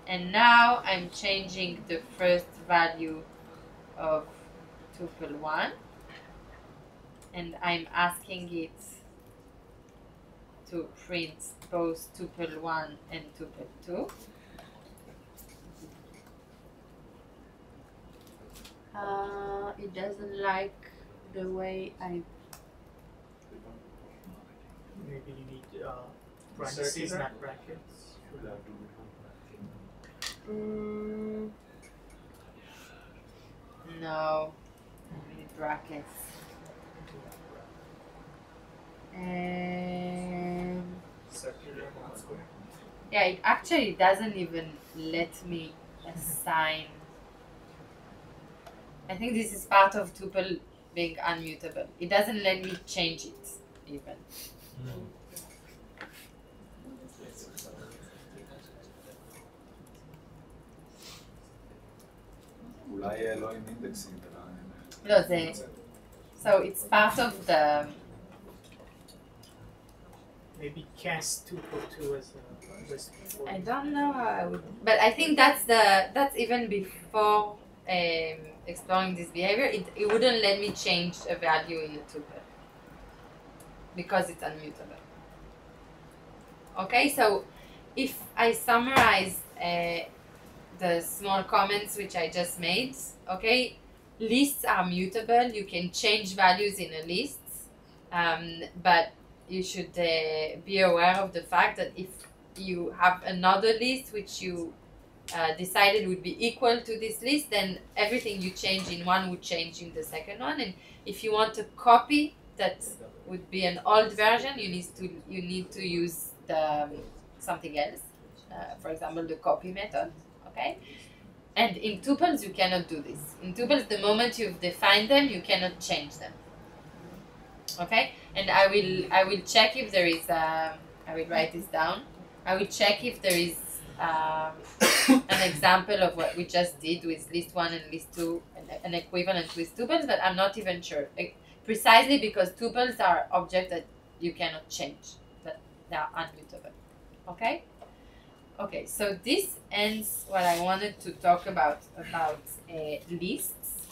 And now I'm changing the first value of tuple 1, and I'm asking it to print both tuple 1 and tuple 2. It doesn't like the way I... Maybe you need parentheses, not brackets. No, I need brackets. Circular, not square. Yeah, it actually doesn't even let me assign. I think this is part of tuple being unmutable. It doesn't let me change it even. אולי לא עם אינדקסים, לא, זה... So it's part of the... Maybe cast tuple 2 as a list before. I don't know how I would... But I think that's even before exploring this behavior. It wouldn't let me change a value in the tuple because it's unmutable. Okay, so if I summarize the small comments which I just made, okay, lists are mutable. You can change values in a list, but you should be aware of the fact that if you have another list which you decided would be equal to this list, then everything you change in one would change in the second one. And if you want to copy that would be an old version, you need to use something else. For example, the copy method. Okay, and in tuples you cannot do this. In tuples, the moment you've defined them, you cannot change them. Okay, and I will check if there is I will write this down. I will check if there is an example of what we just did with list 1 and list 2, an equivalent with tuples, but I'm not even sure. Precisely because tuples are objects that you cannot change, that they are unmutable. Okay? Okay, so this ends what I wanted to talk about lists.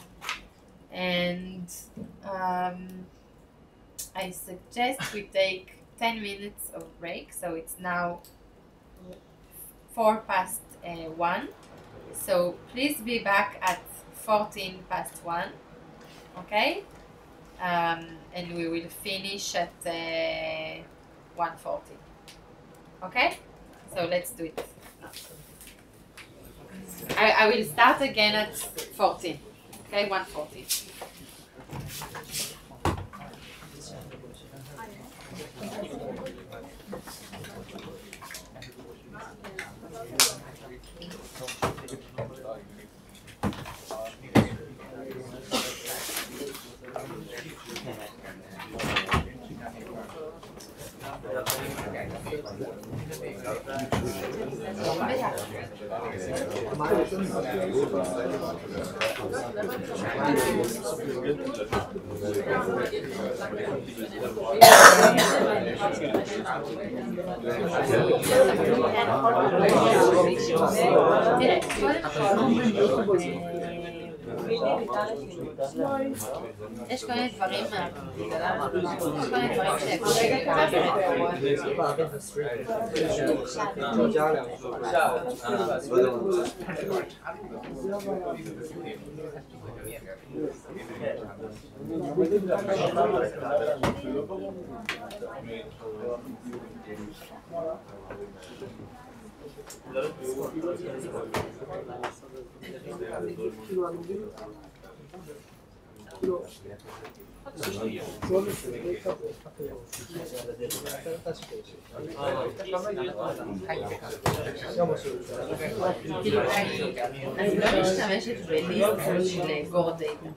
And I suggest we take 10 minutes of break. So it's now 1:04. So please be back at 1:14. Okay? And we will finish at 1:40. Okay? So let's do it now. I will start again at 14. Okay, 1:40. יש כל מיני דברים אני לא משתמשת בליסט של גורדייטה.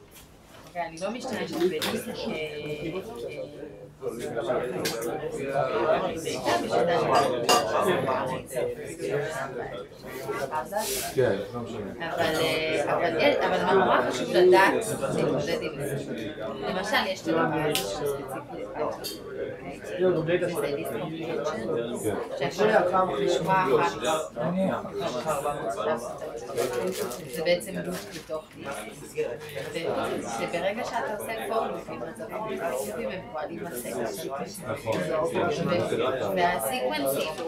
אני לא משתמשת בליסט כן, לא משנה. אבל נורא חשוב לדעת להתמודד עם זה. למשל, יש את הדבר הזה שהוא ספציפי שאפשר לשמוע אחת זה בעצם לופ בתוך שברגע שאתה עושה פורלופים אז הפורלופים הם פועלים לסקס והסיקוונסים אתה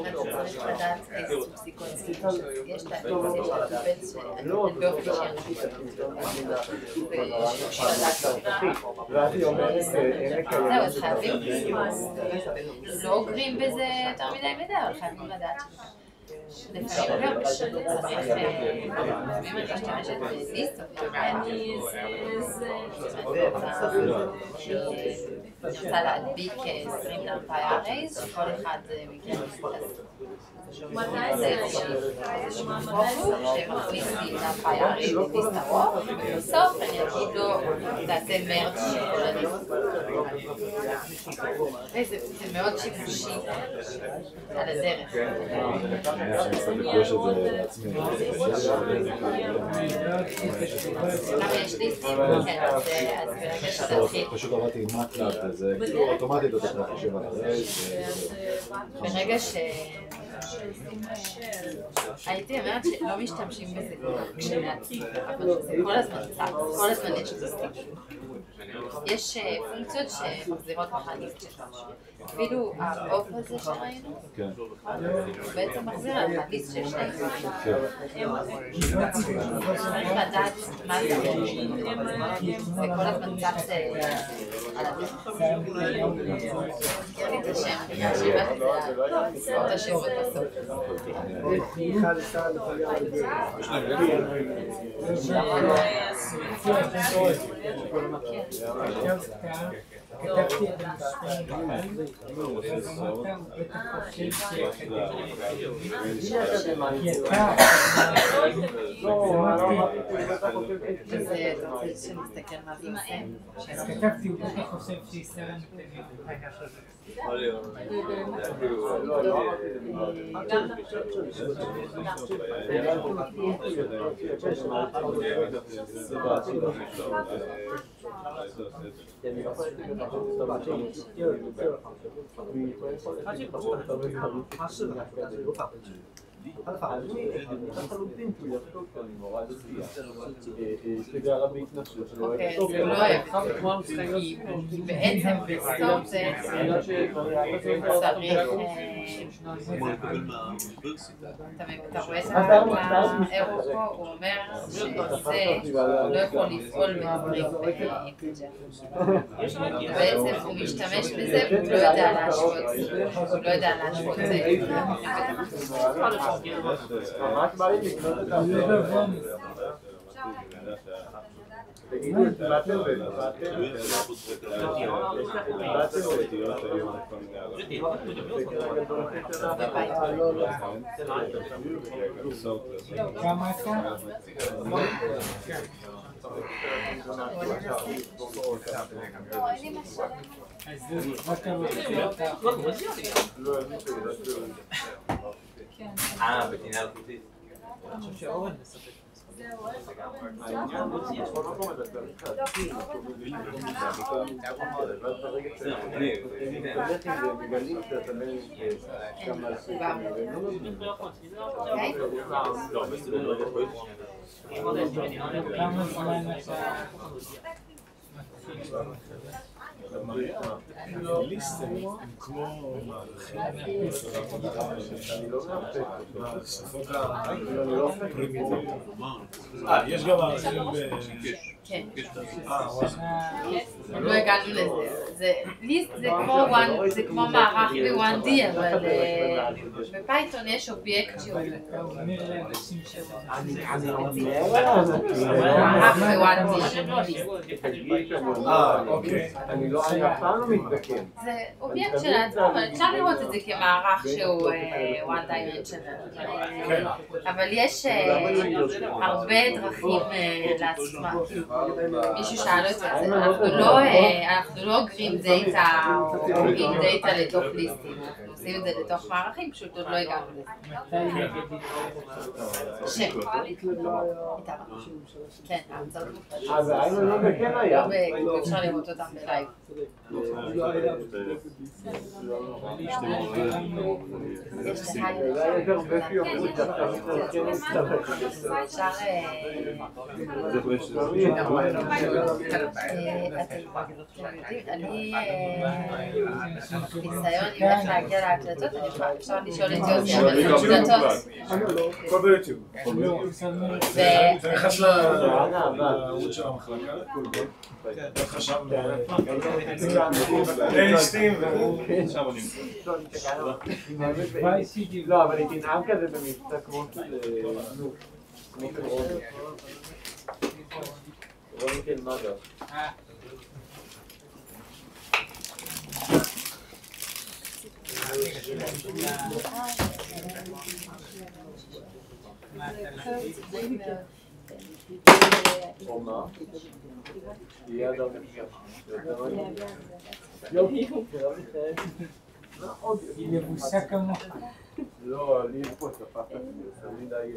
צריך לדעת איזה סוג סיקוונסים יש את האקסים של הקבל באופן זהו, אז חייבים לא אוגרים בזה יותר מדי מידע, אבל חייבים לדעת לפעמים גם צריך לפעמים אני משתמשת בליסט אני רוצה להדביק 20 נמפי ארייז שכל אחד מכיר זה איזשהו פוקוס שמכניס לי נמפי ארייז בליסט הרוב ובסוף אני אגיד לו תעשה מרץ של הליסט זה מאוד שימושי על הדרך אני אעשה לפגוש את זה לעצמי. יש ליסטים? כן, אז ברגע שאתה תתחיל פשוט עבדתי עם מטלאב וזה כאילו אוטומטית אתה צריך לחשב אחרי ברגע הייתי אומרת שלא משתמשים בזה כשנעצים, אבל זה כל הזמן יש ליסטים. יש פונקציות שמחזירות לך ליסט שלך. אפילו האוף הזה שראינו, הוא בעצם מחזיר לך ליסט של שני ליסטים. צריך לדעת מה זה, זה כל הזמן צץ על הליסט. תזכיר לי את השם, אני שיבחתי את השירות בסוף. כתבתי את המשפט בטח חושב שנסתכל מה זה עושה. אז כתבתי הוא בטח חושב שישראל אוקיי, זה לא אוהב, כי בעצם בסוף זה אתה רואה את האירו פה, הוא אומר שזה לא יכול לפעול באינטג'ר. בעצם הוא משתמש בזה והוא לא יודע להשוות זה. ממש בא לי לקנות את האפליקציה. תגידו, באתם כמה אתה? בדינה אלחוטית. אני חושב שאורן מספק. כמה זמן אתה ליסטים הם כמו מהלכים בשפות הפרימיטיביות. יש גם מערכים כן. לא הגענו לזה. ליסט זה כמו מערך ב-1D, אבל בפייתון יש אובייקט שהוא מערך ב-1D. אני אף פעם לא מתבקם. זה אובייקט של עצמו, אבל אפשר לראות את זה כמערך שהוא one dimensional. אבל יש הרבה דרכים להצלמה. מישהו שאל את זה, אנחנו לא אוגרים דאטה או אוגרים דאטה לתוך ליסטים, אנחנו עושים את זה לתוך מערכים, פשוט עוד לא הגענו לזה. כן, ההרצאות מופתות. אז היינו לא בכן היה. אפשר לראות אותם בלייב. אני ניסיון איך להגיע להקלטות, אפשר לשאול את יוסי, אבל זה הקלטות. כל ביוטיוב. אתה נכנס לערוץ של המחלקה, איך שם ליסטים ושם עולים. לא, אבל היא תנאם כזה במבצע כמו רואים של מגה. או מה? יהיה אדם היא מבוסה כמוך. לא, לי פה שפה תמידי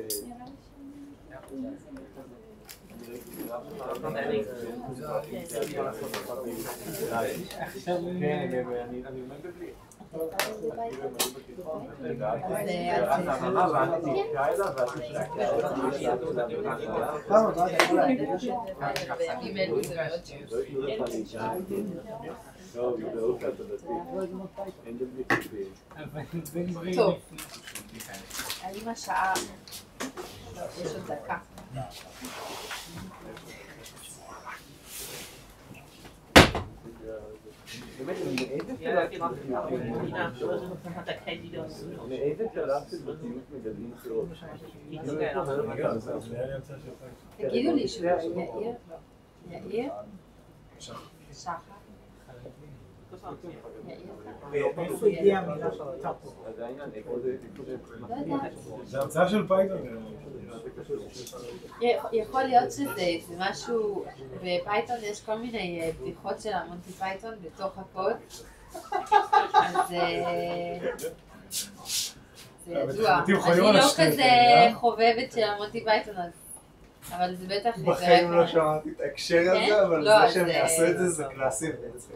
טוב, האם השעה? יש עוד דקה. מאיזה שלב של בציונות מגדלים חירות? תגידו לי שהוא יאיר? שחר. איפה הגיעה המילה של טאפו? זה הרצאה של פייתון. יכול להיות שזה משהו, בפייתון יש כל מיני בדיחות של המונטי פייתון בתוך הקוד, אז זה ידוע. אני לא כזה חובבת של המונטי פייתון, אבל זה בטח... בחיים לא שמעתי את ההקשר הזה, אבל זה שהם יעשו את זה, זה קלאסי בעצם.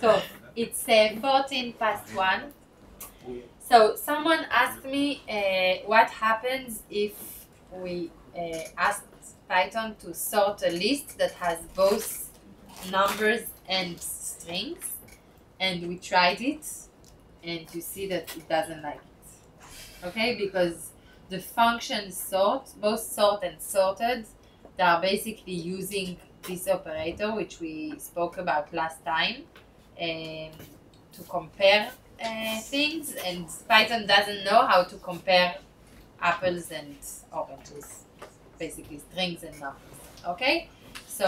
So, it's 1:14. So, someone asked me what happens if we ask Python to sort a list that has both numbers and strings, and we tried it, and you see that it doesn't like it. Okay, because the function sort, both sort and sorted, they are basically using this operator, which we spoke about last time, to compare things, and Python doesn't know how to compare apples and oranges, basically strings and numbers. Okay, so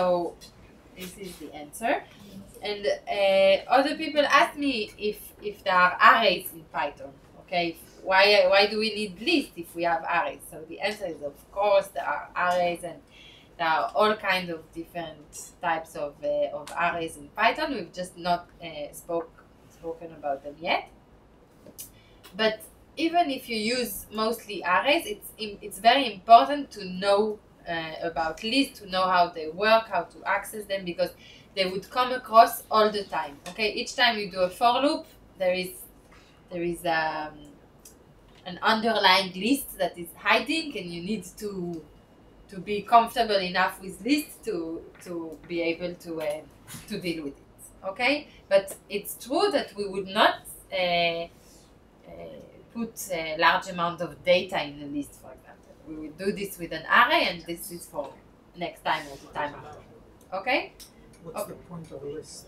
this is the answer. And other people ask me if there are arrays in Python. Okay, why do we need lists if we have arrays? So the answer is, of course, there are arrays, and there are all kinds of different types of arrays in Python. We've just not spoken about them yet. But even if you use mostly arrays, it's very important to know about lists, to know how they work, how to access them, because they would come across all the time. Okay, each time you do a for loop, there is an underlying list that is hiding, and you need to be comfortable enough with lists to be able to deal with it. Okay, but it's true that we would not put a large amount of data in a list, for example. We will do this with an array, and this is for next time or the time after. Okay? What's the point of a list?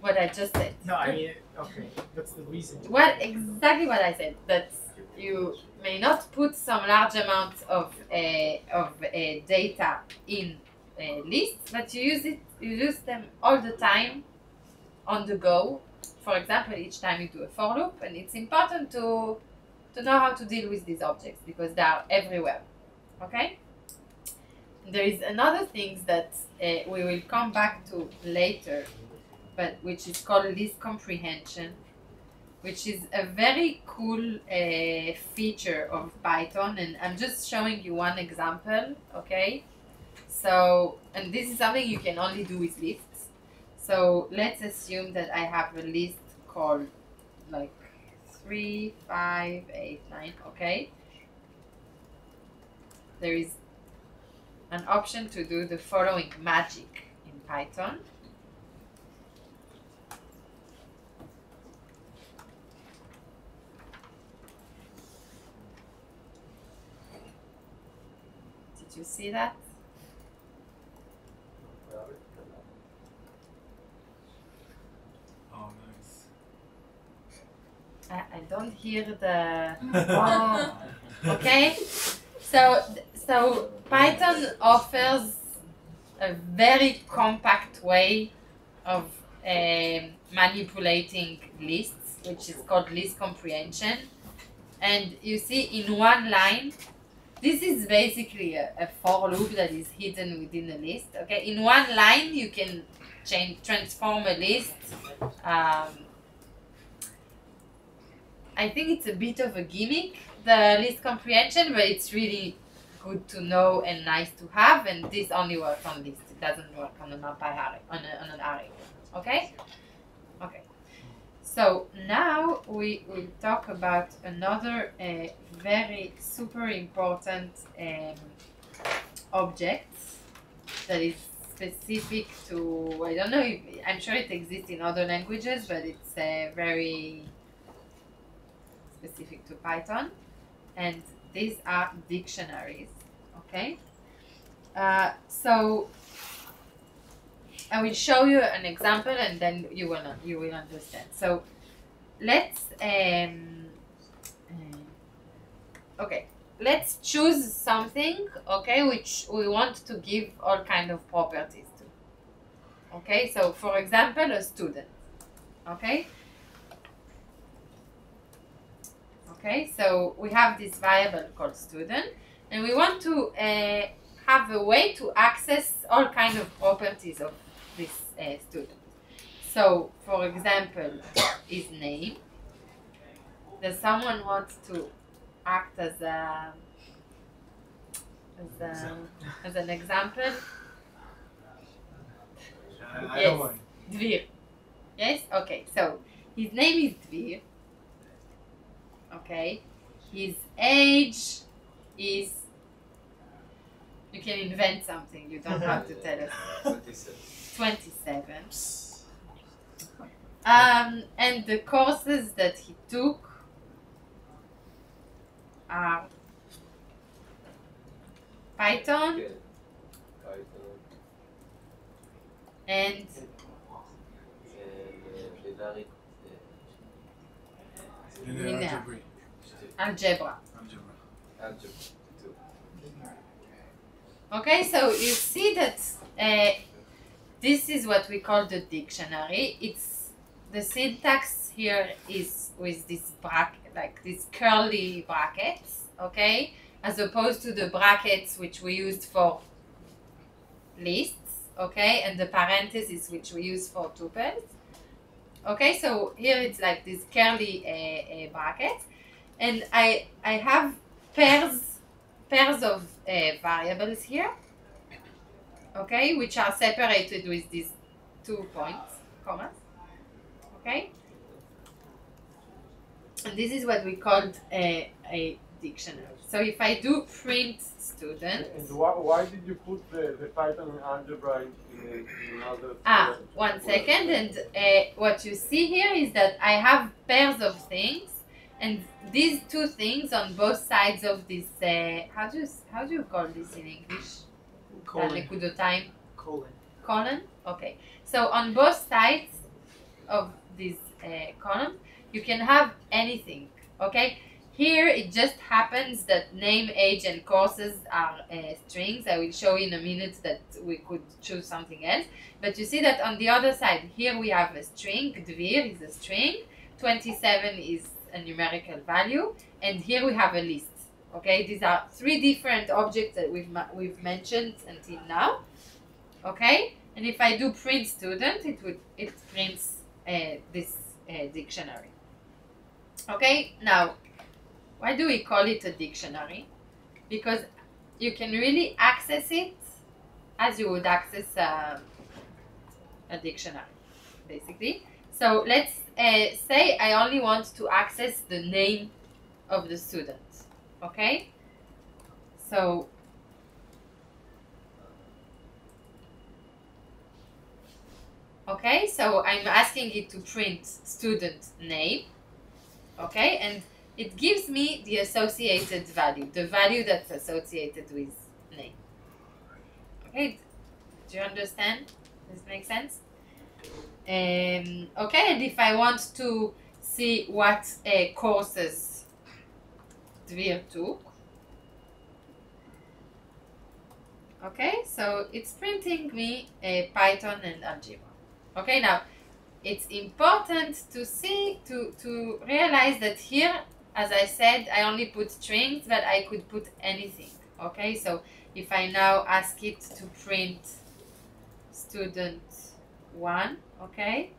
what I just said. No, I mean, okay, that's the reason. Exactly what I said. That you may not put some large amounts of data in lists, but you use them all the time on the go. For example, each time you do a for loop, and it's important to know how to deal with these objects because they are everywhere. Okay? There is another thing that we will come back to later, but which is called list comprehension, which is a very cool feature of Python, and I'm just showing you one example, okay? So, and this is something you can only do with lists. So let's assume that I have a list called like 3, 5, 8, 9, okay? There is an option to do the following magic in Python. Did you see that? Oh, nice. I don't hear the. Oh, okay. So Python offers a very compact way of manipulating lists, which is called list comprehension. And you see in one line, this is basically a for loop that is hidden within a list. Okay, in one line you can transform a list. I think it's a bit of a gimmick, the list comprehension, but it's really good to know and nice to have, and this only works on lists. It doesn't work on an array, on an array. Okay? Okay. So now we will talk about another very super important object that is specific to, I don't know if, I'm sure it exists in other languages, but it's very specific to Python, and these are dictionaries. Okay, so I will show you an example, and then you will understand. So let's okay, let's choose something, okay, which we want to give all kind of properties to. Okay, so for example, a student. Okay. Okay, so we have this variable called student, and we want to have a way to access all kind of properties of this student. So, for example, his name. Does someone want to act as an example? I Yes, don't mind. Dvir. Yes. Okay. So his name is Dvir. Okay, his age is, you can invent something, you don't have to tell us. 27. And the courses that he took are Python and linear algebra. Okay, so you see that this is what we call the dictionary. It's the syntax here is with this bracket, like these curly brackets, okay, as opposed to the brackets which we used for lists, okay, and the parentheses which we use for tuples. Okay, so here it's like these curly brackets, and I have pairs of variables here, okay, which are separated with these 2 points, commas, okay, and this is what we called a dictionary. So if I do print student, and why did you put the Python algebra in another? One second, and what you see here is that I have pairs of things, and these two things on both sides of this. How do you call this in English? Colon. Nekudotaim. Colon. Colon. Okay. So on both sides, of these columns, you can have anything, okay? Here it just happens that name, age, and courses are strings. I will show in a minute that we could choose something else. But you see that on the other side, here we have a string, dvir is a string, 27 is a numerical value, and here we have a list. Okay, these are three different objects that we've mentioned until now. Okay, and if I do print student, it prints this dictionary. Okay, now why do we call it a dictionary? Because you can really access it as you would access a dictionary, basically. So let's say I only want to access the name of the student. Okay, so I'm asking it to print student name. Okay, and it gives me the associated value, the value that's associated with name. Okay, do you understand? Does it make sense? Okay, and if I want to see what courses Dvir took, okay, so it's printing me Python and algebra. Okay, now it's important to see, to realize that here, as I said, I only put strings, but I could put anything. Okay, so if I now ask it to print student 1, okay,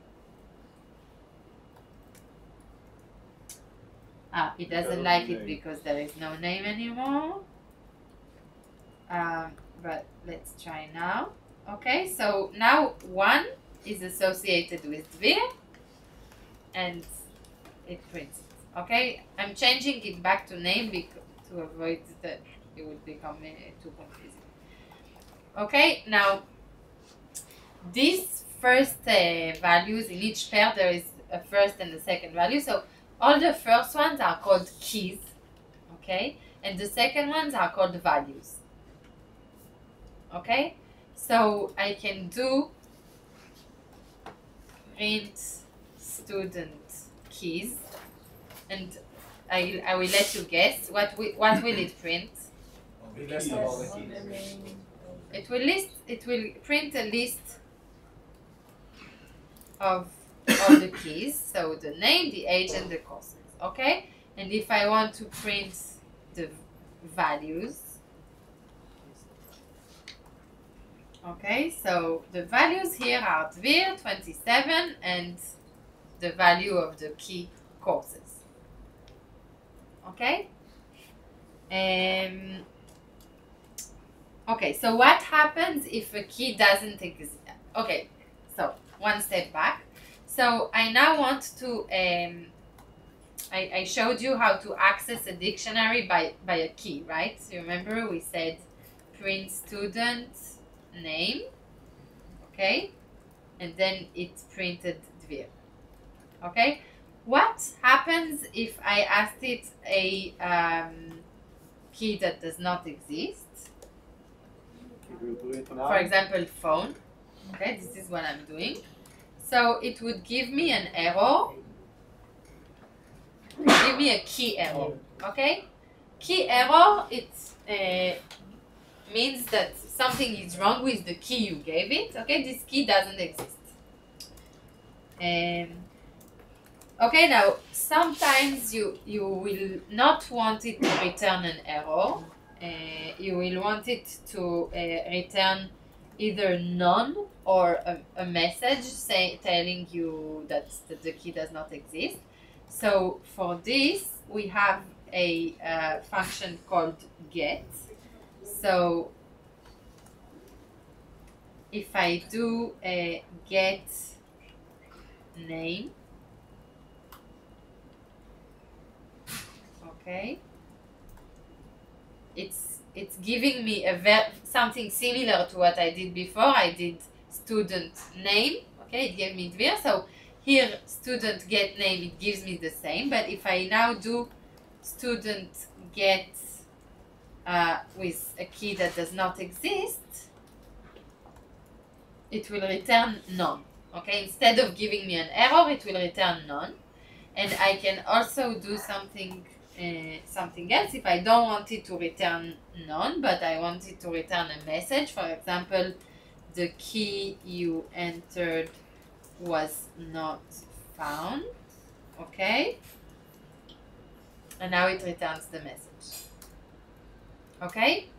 it doesn't like it because there is no name anymore. But let's try now. Okay, so now 1 is associated with Dvir, and it prints it. Okay, I'm changing it back to name to avoid that it would become too confusing. Okay, now these first values, in each pair there is a first and a second value. So all the first ones are called keys, okay, and the second ones are called values. Okay, so I can do print student keys, and I will let you guess what will it print. The list of all the keys. It will print a list of all the keys, so the name, the age, and the courses. Okay, and if I want to print the values, okay, so the values here are Dvir 27 and the value of the key courses. Okay. Okay, so what happens if a key doesn't exist? Okay, so one step back. So I now want to, I showed you how to access a dictionary by a key, right? So remember we said print student name, okay? And then it printed Dvir, okay? What happens if I asked it a key that does not exist? For example, phone. Okay, this is what I'm doing. So it would give me an error. Give me a key error. Okay? Key error, it means that something is wrong with the key you gave it. Okay, this key doesn't exist. Okay, now sometimes you will not want it to return an error. You will want it to return either none or a message telling you that the key does not exist. So for this, we have a function called get. So if I do a get name, okay, it's giving me something similar to what I did before. I did student name, okay, it gave me Dvir. So here student get name, it gives me the same. But if I now do student get with a key that does not exist, it will return none. Okay, instead of giving me an error, it will return none. And I can also do something else if I don't want it to return none, but I want it to return a message. For example, the key you entered was not found. Okay? And now it returns the message. Okay?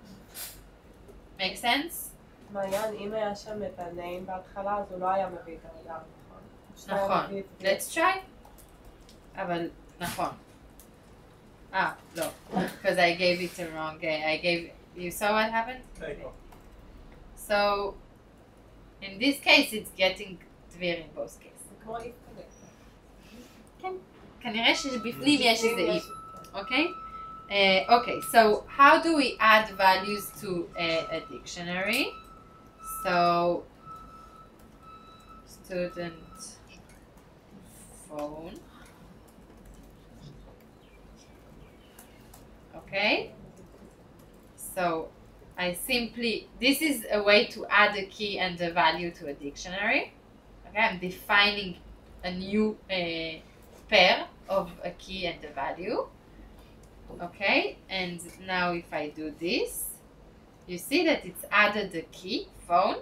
Make sense? מעיין, אם היה שם את הניים בהתחלה, אז הוא לא היה מביא את המידע, נכון? נכון. Let's try. אבל, נכון. לא. Because I gave it a wrong, you saw what happened? So, in this case, it's getting דביר in both cases. זה כמו איף כזה. כן. כנראה שבפנים יש איזה איף. Okay? Okay, so how do we add values to a dictionary? So, student phone. Okay? So, this is a way to add a key and a value to a dictionary. Okay, I'm defining a new pair of a key and a value. Okay, and now if I do this, you see that it's added the key, phone,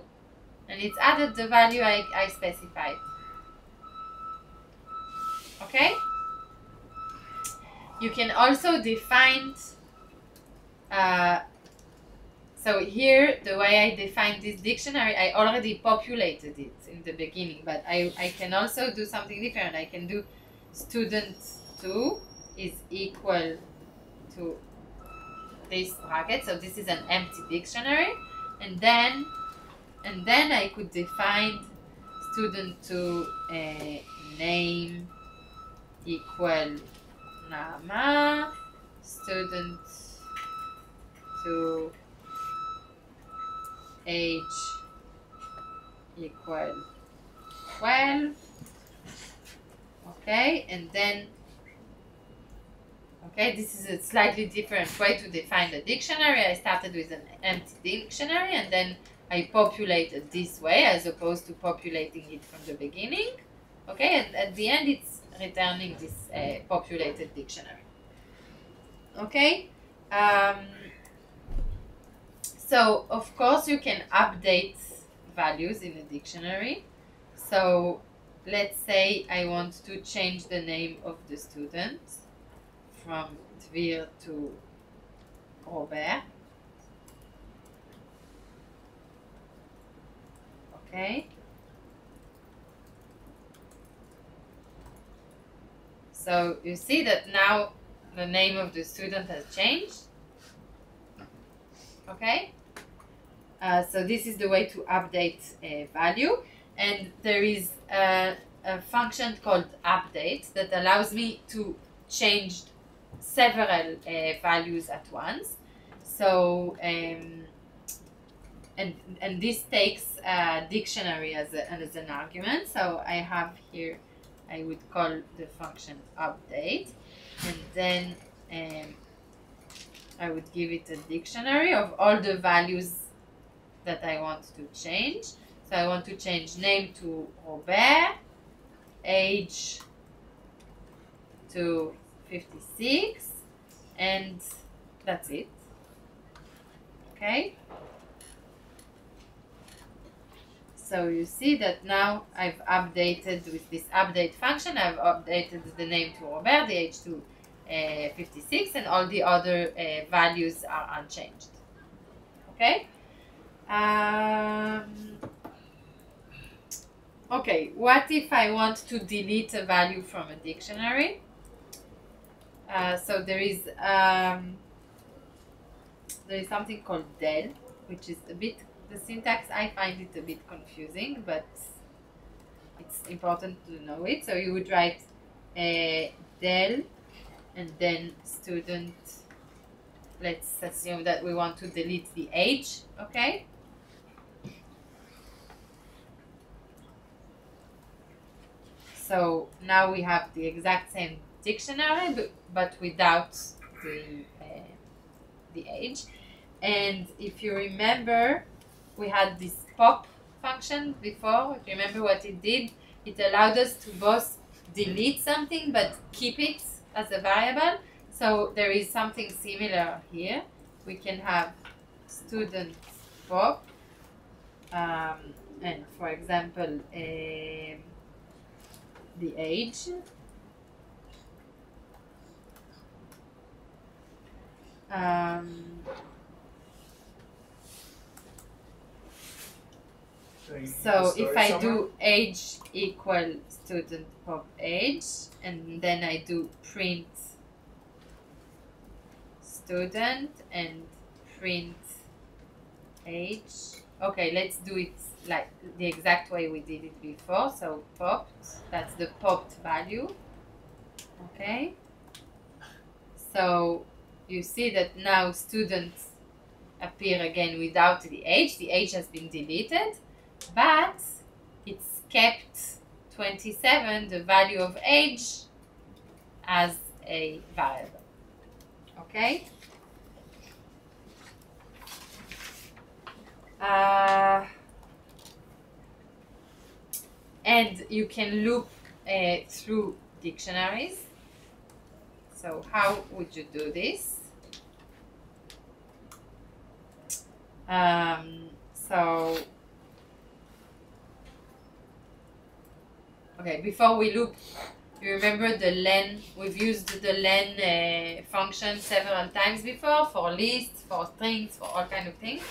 and it's added the value I specified. Okay? You can also define, so here, the way I define this dictionary, I already populated it in the beginning, but I can also do something different. I can do student2 is equal to this bracket, so this is an empty dictionary, and then I could define student2 name equal Nama, student2 age equal 12. Okay, and then this is a slightly different way to define the dictionary. I started with an empty dictionary and then I populated this way as opposed to populating it from the beginning. Okay, and at the end it's returning this populated dictionary. Okay, so of course you can update values in a dictionary. So let's say I want to change the name of the student from Dvir to Robert. Okay. So you see that now the name of the student has changed. Okay. So this is the way to update a value, and there is a function called update that allows me to change several values at once. So and this takes a dictionary as an argument. So I have here, I would call the function update, and then I would give it a dictionary of all the values that I want to change. So I want to change name to Robert, age to 56, and that's it. Okay? So you see that now I've updated with this update function, I've updated the name to Robert, the age to 56, and all the other values are unchanged. Okay? Okay, what if I want to delete a value from a dictionary? So there is something called del, which is a bit, the syntax, I find it a bit confusing, but it's important to know it. So you would write del and then student, let's assume that we want to delete the age, okay? So now we have the exact same dictionary, but without the age. And if you remember, we had this pop function before. Remember what it did? It allowed us to both delete something but keep it as a variable. So there is something similar here. We can have student pop, and for example, the age. So if I do age equal student pop age, and then I do print student and print age. Okay, let's do it like the exact way we did it before. So popped, that's the popped value. Okay. So you see that now students appear again without the age. The age has been deleted, but it's kept 27, the value of age, as a variable. Okay? And you can loop through dictionaries. So how would you do this? Okay, before we loop, you remember the len? We've used the len function several times before for lists, for strings, for all kind of things.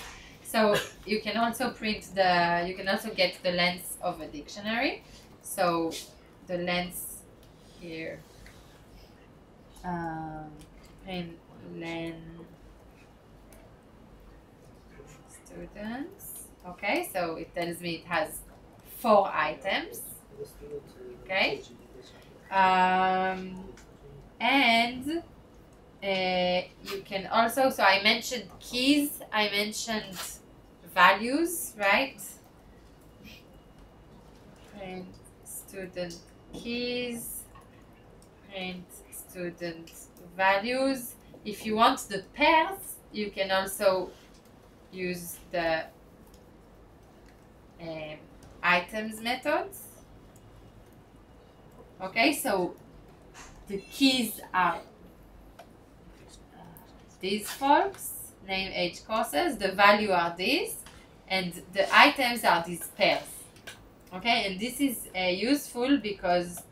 So you can also print you can also get the length of a dictionary. So the length here, print len students. Okay, so it tells me it has 4 items. Okay, and you can also, so I mentioned keys, I mentioned values, right? Print student keys, print student values. If you want the pairs, you can also use the items methods. Okay, so the keys are these folks, name, age, courses. The value are these, and the items are these pairs. Okay, and this is useful because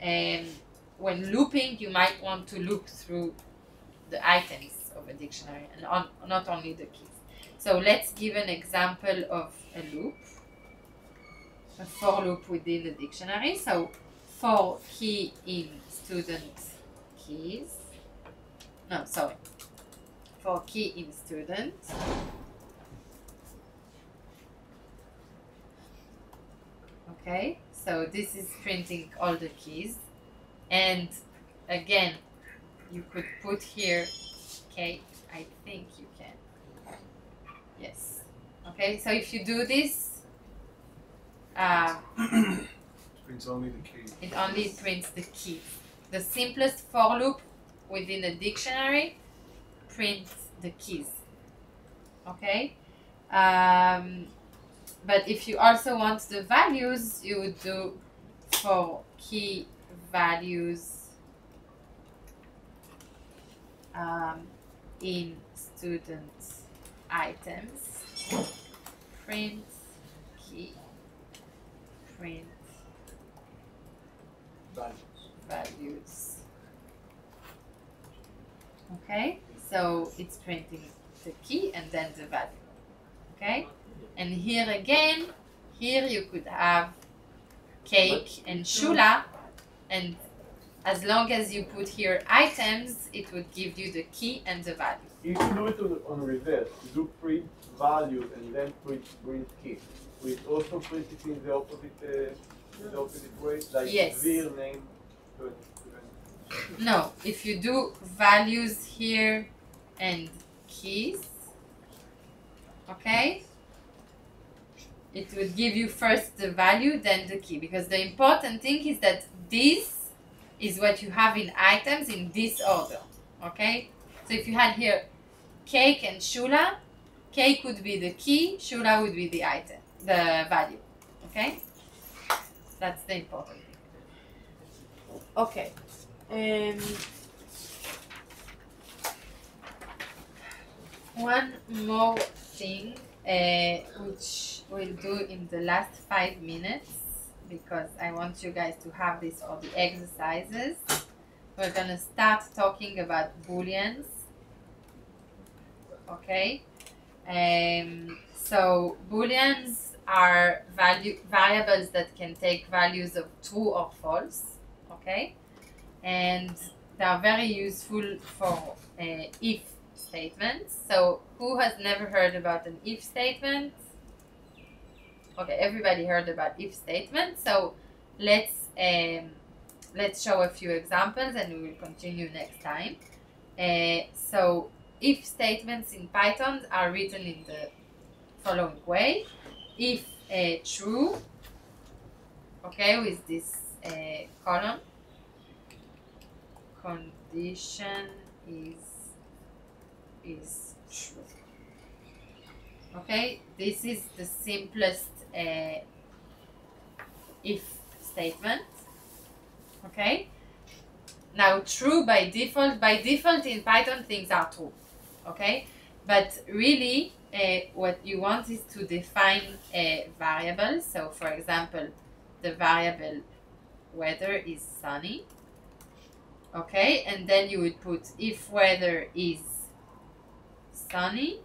when looping, you might want to loop through the items of a dictionary and not only the keys. So let's give an example of a loop, a for loop within the dictionary. So for key in student keys, no, sorry, for key in student, okay, so this is printing all the keys, and again, you could put here, okay, I think you can, yes, okay, so if you do this, prints only the key. It only prints the key. The simplest for loop within a dictionary prints the keys. Okay? But if you also want the values, you would do for key values in student items, print key, print values. Okay, so it's printing the key and then the value. Okay, and here again, here you could have cake and shula, and as long as you put here items, it would give you the key and the value. If you do it on reverse, you do print values and then print key. We also print it in the opposite way, like yes. their name. No, if you do values here and keys, okay, it would give you first the value, then the key, because the important thing is that this is what you have in items in this order, okay? So if you had here cake and shula, cake would be the key, shula would be the item. the value. Okay, that's the important thing. Okay. One more thing, which we'll do in the last 5 minutes, because I want you guys to have this for the exercises. We're gonna start talking about booleans. Okay. So booleans are variables that can take values of true or false. Okay, and they are very useful for if statements. So who has never heard about an if statement? Okay, everybody heard about if statements. So let's show a few examples and we will continue next time. So if statements in Python are written in the following way. If true, okay, with this column, condition is true. Okay, this is the simplest if statement. Okay, now true by default in Python things are true. Okay, but really what you want is to define a variable. So for example, the variable weather is sunny. Okay, and then you would put if weather is sunny,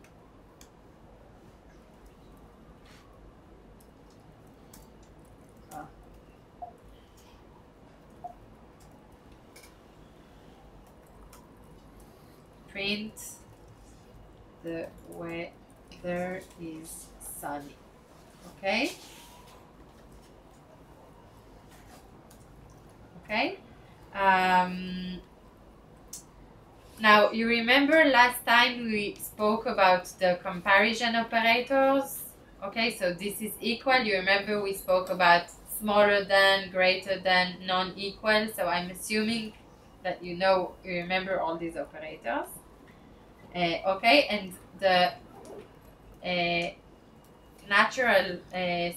print the weather is sunny. Okay. Okay. Now you remember last time we spoke about the comparison operators. Okay, so this is equal. You remember we spoke about smaller than, greater than, non-equal. So I'm assuming that you remember all these operators. Okay, and the natural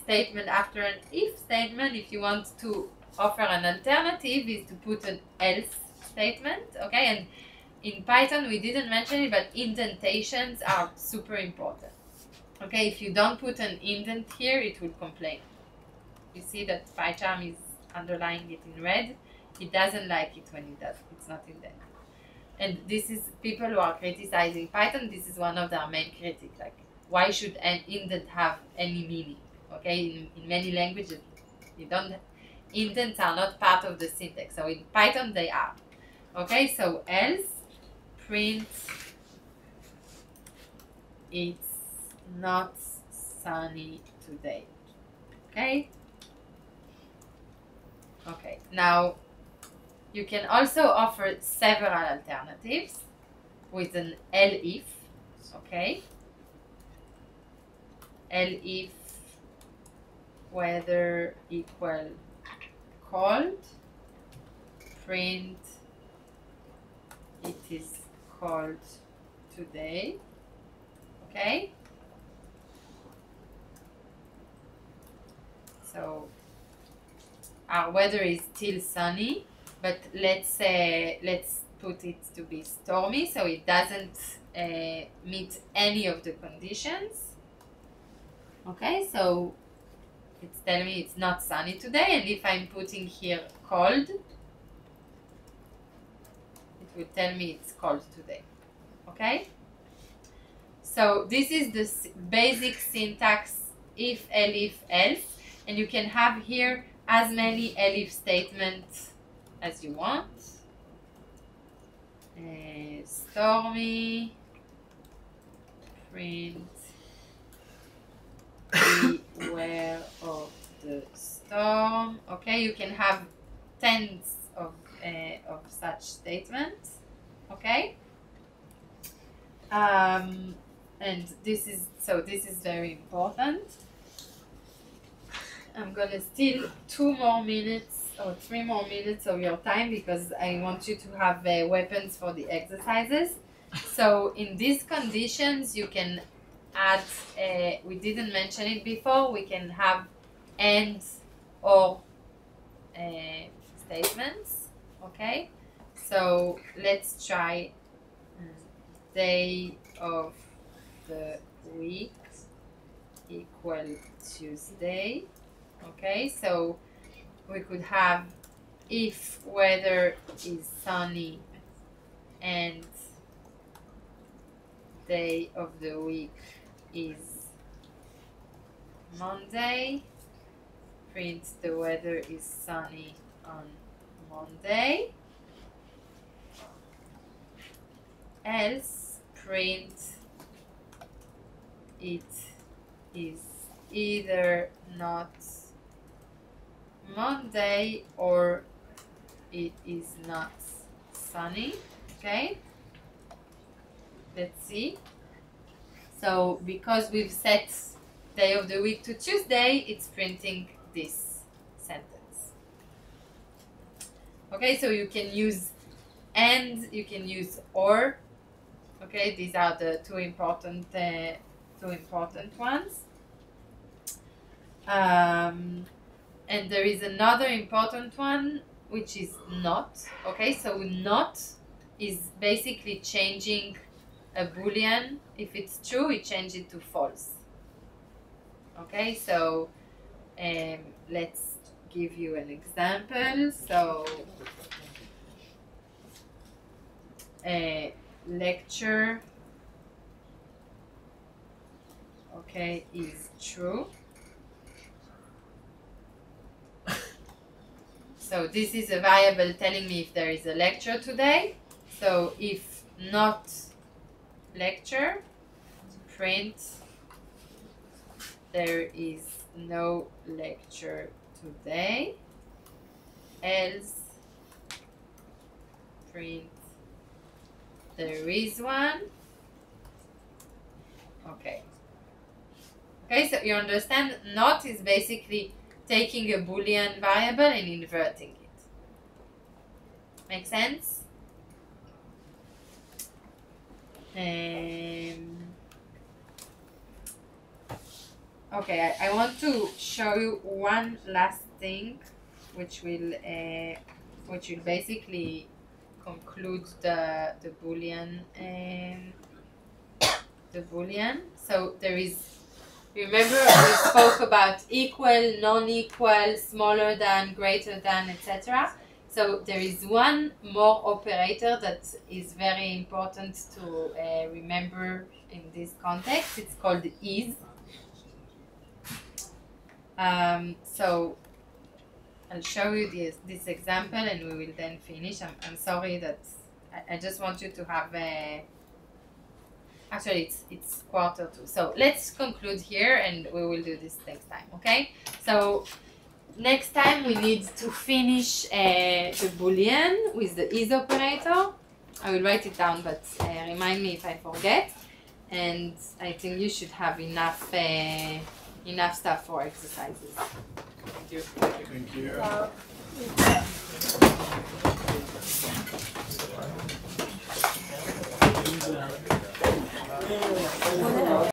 statement after an if statement, if you want to offer an alternative, is to put an else statement. Okay, and in Python we didn't mention it, but indentations are super important. Okay, if you don't put an indent here, it will complain. You see that PyCharm is underlining it in red. It doesn't like it when it's not indented. And this is people who are criticizing Python. This is one of their main critics. Like, why should an indent have any meaning? Okay, in many languages, indents are not part of the syntax. So in Python, they are. Okay, so else print it's not sunny today. Okay. Okay. Now, you can also offer several alternatives with an elif, okay? Elif weather equal cold, print it is cold today, okay? So our weather is still sunny, but let's put it to be stormy, so it doesn't meet any of the conditions. Okay, so it's telling me it's not sunny today, and if I'm putting here cold, it will tell me it's cold today. Okay, so this is the basic syntax if, elif, else, and you can have here as many elif statements as you want. Stormy, print beware of the storm. Okay, you can have tens of such statements. Okay, and this is very important. I'm gonna steal 2 more minutes or 3 more minutes of your time because I want you to have weapons for the exercises. So in these conditions, you can add, we didn't mention it before, we can have and or statements, okay? So let's try day of the week equal Tuesday, okay? So we could have if weather is sunny and day of the week is Monday, print the weather is sunny on Monday, else print it is either not Monday or it is not sunny, okay? Let's see. So because we've set day of the week to Tuesday, it's printing this sentence. Okay, so you can use and, you can use or. Okay, these are the two important ones. And there is another important one, which is not. Okay, so not is basically changing a boolean. If it's true, we change it to false. Okay, so let's give you an example. So lecture, okay, is true. So this is a variable telling me if there is a lecture today. So if not lecture, print there is no lecture today, else print there is one. Okay. Okay, so you understand, not is basically taking a boolean variable and inverting it. Make sense? Okay, I want to show you one last thing, which will basically conclude the boolean. So there is. Remember, we spoke about equal, non-equal, smaller than, greater than, etc. So there is one more operator that is very important to remember in this context. It's called is. So I'll show you this example and we will then finish. I'm sorry that I just want you to have a... Actually, it's 1:45. So let's conclude here and we will do this next time, okay? So next time we need to finish the boolean with the is operator. I will write it down, but remind me if I forget. And I think you should have enough stuff for exercises. Thank you. Thank you. Well,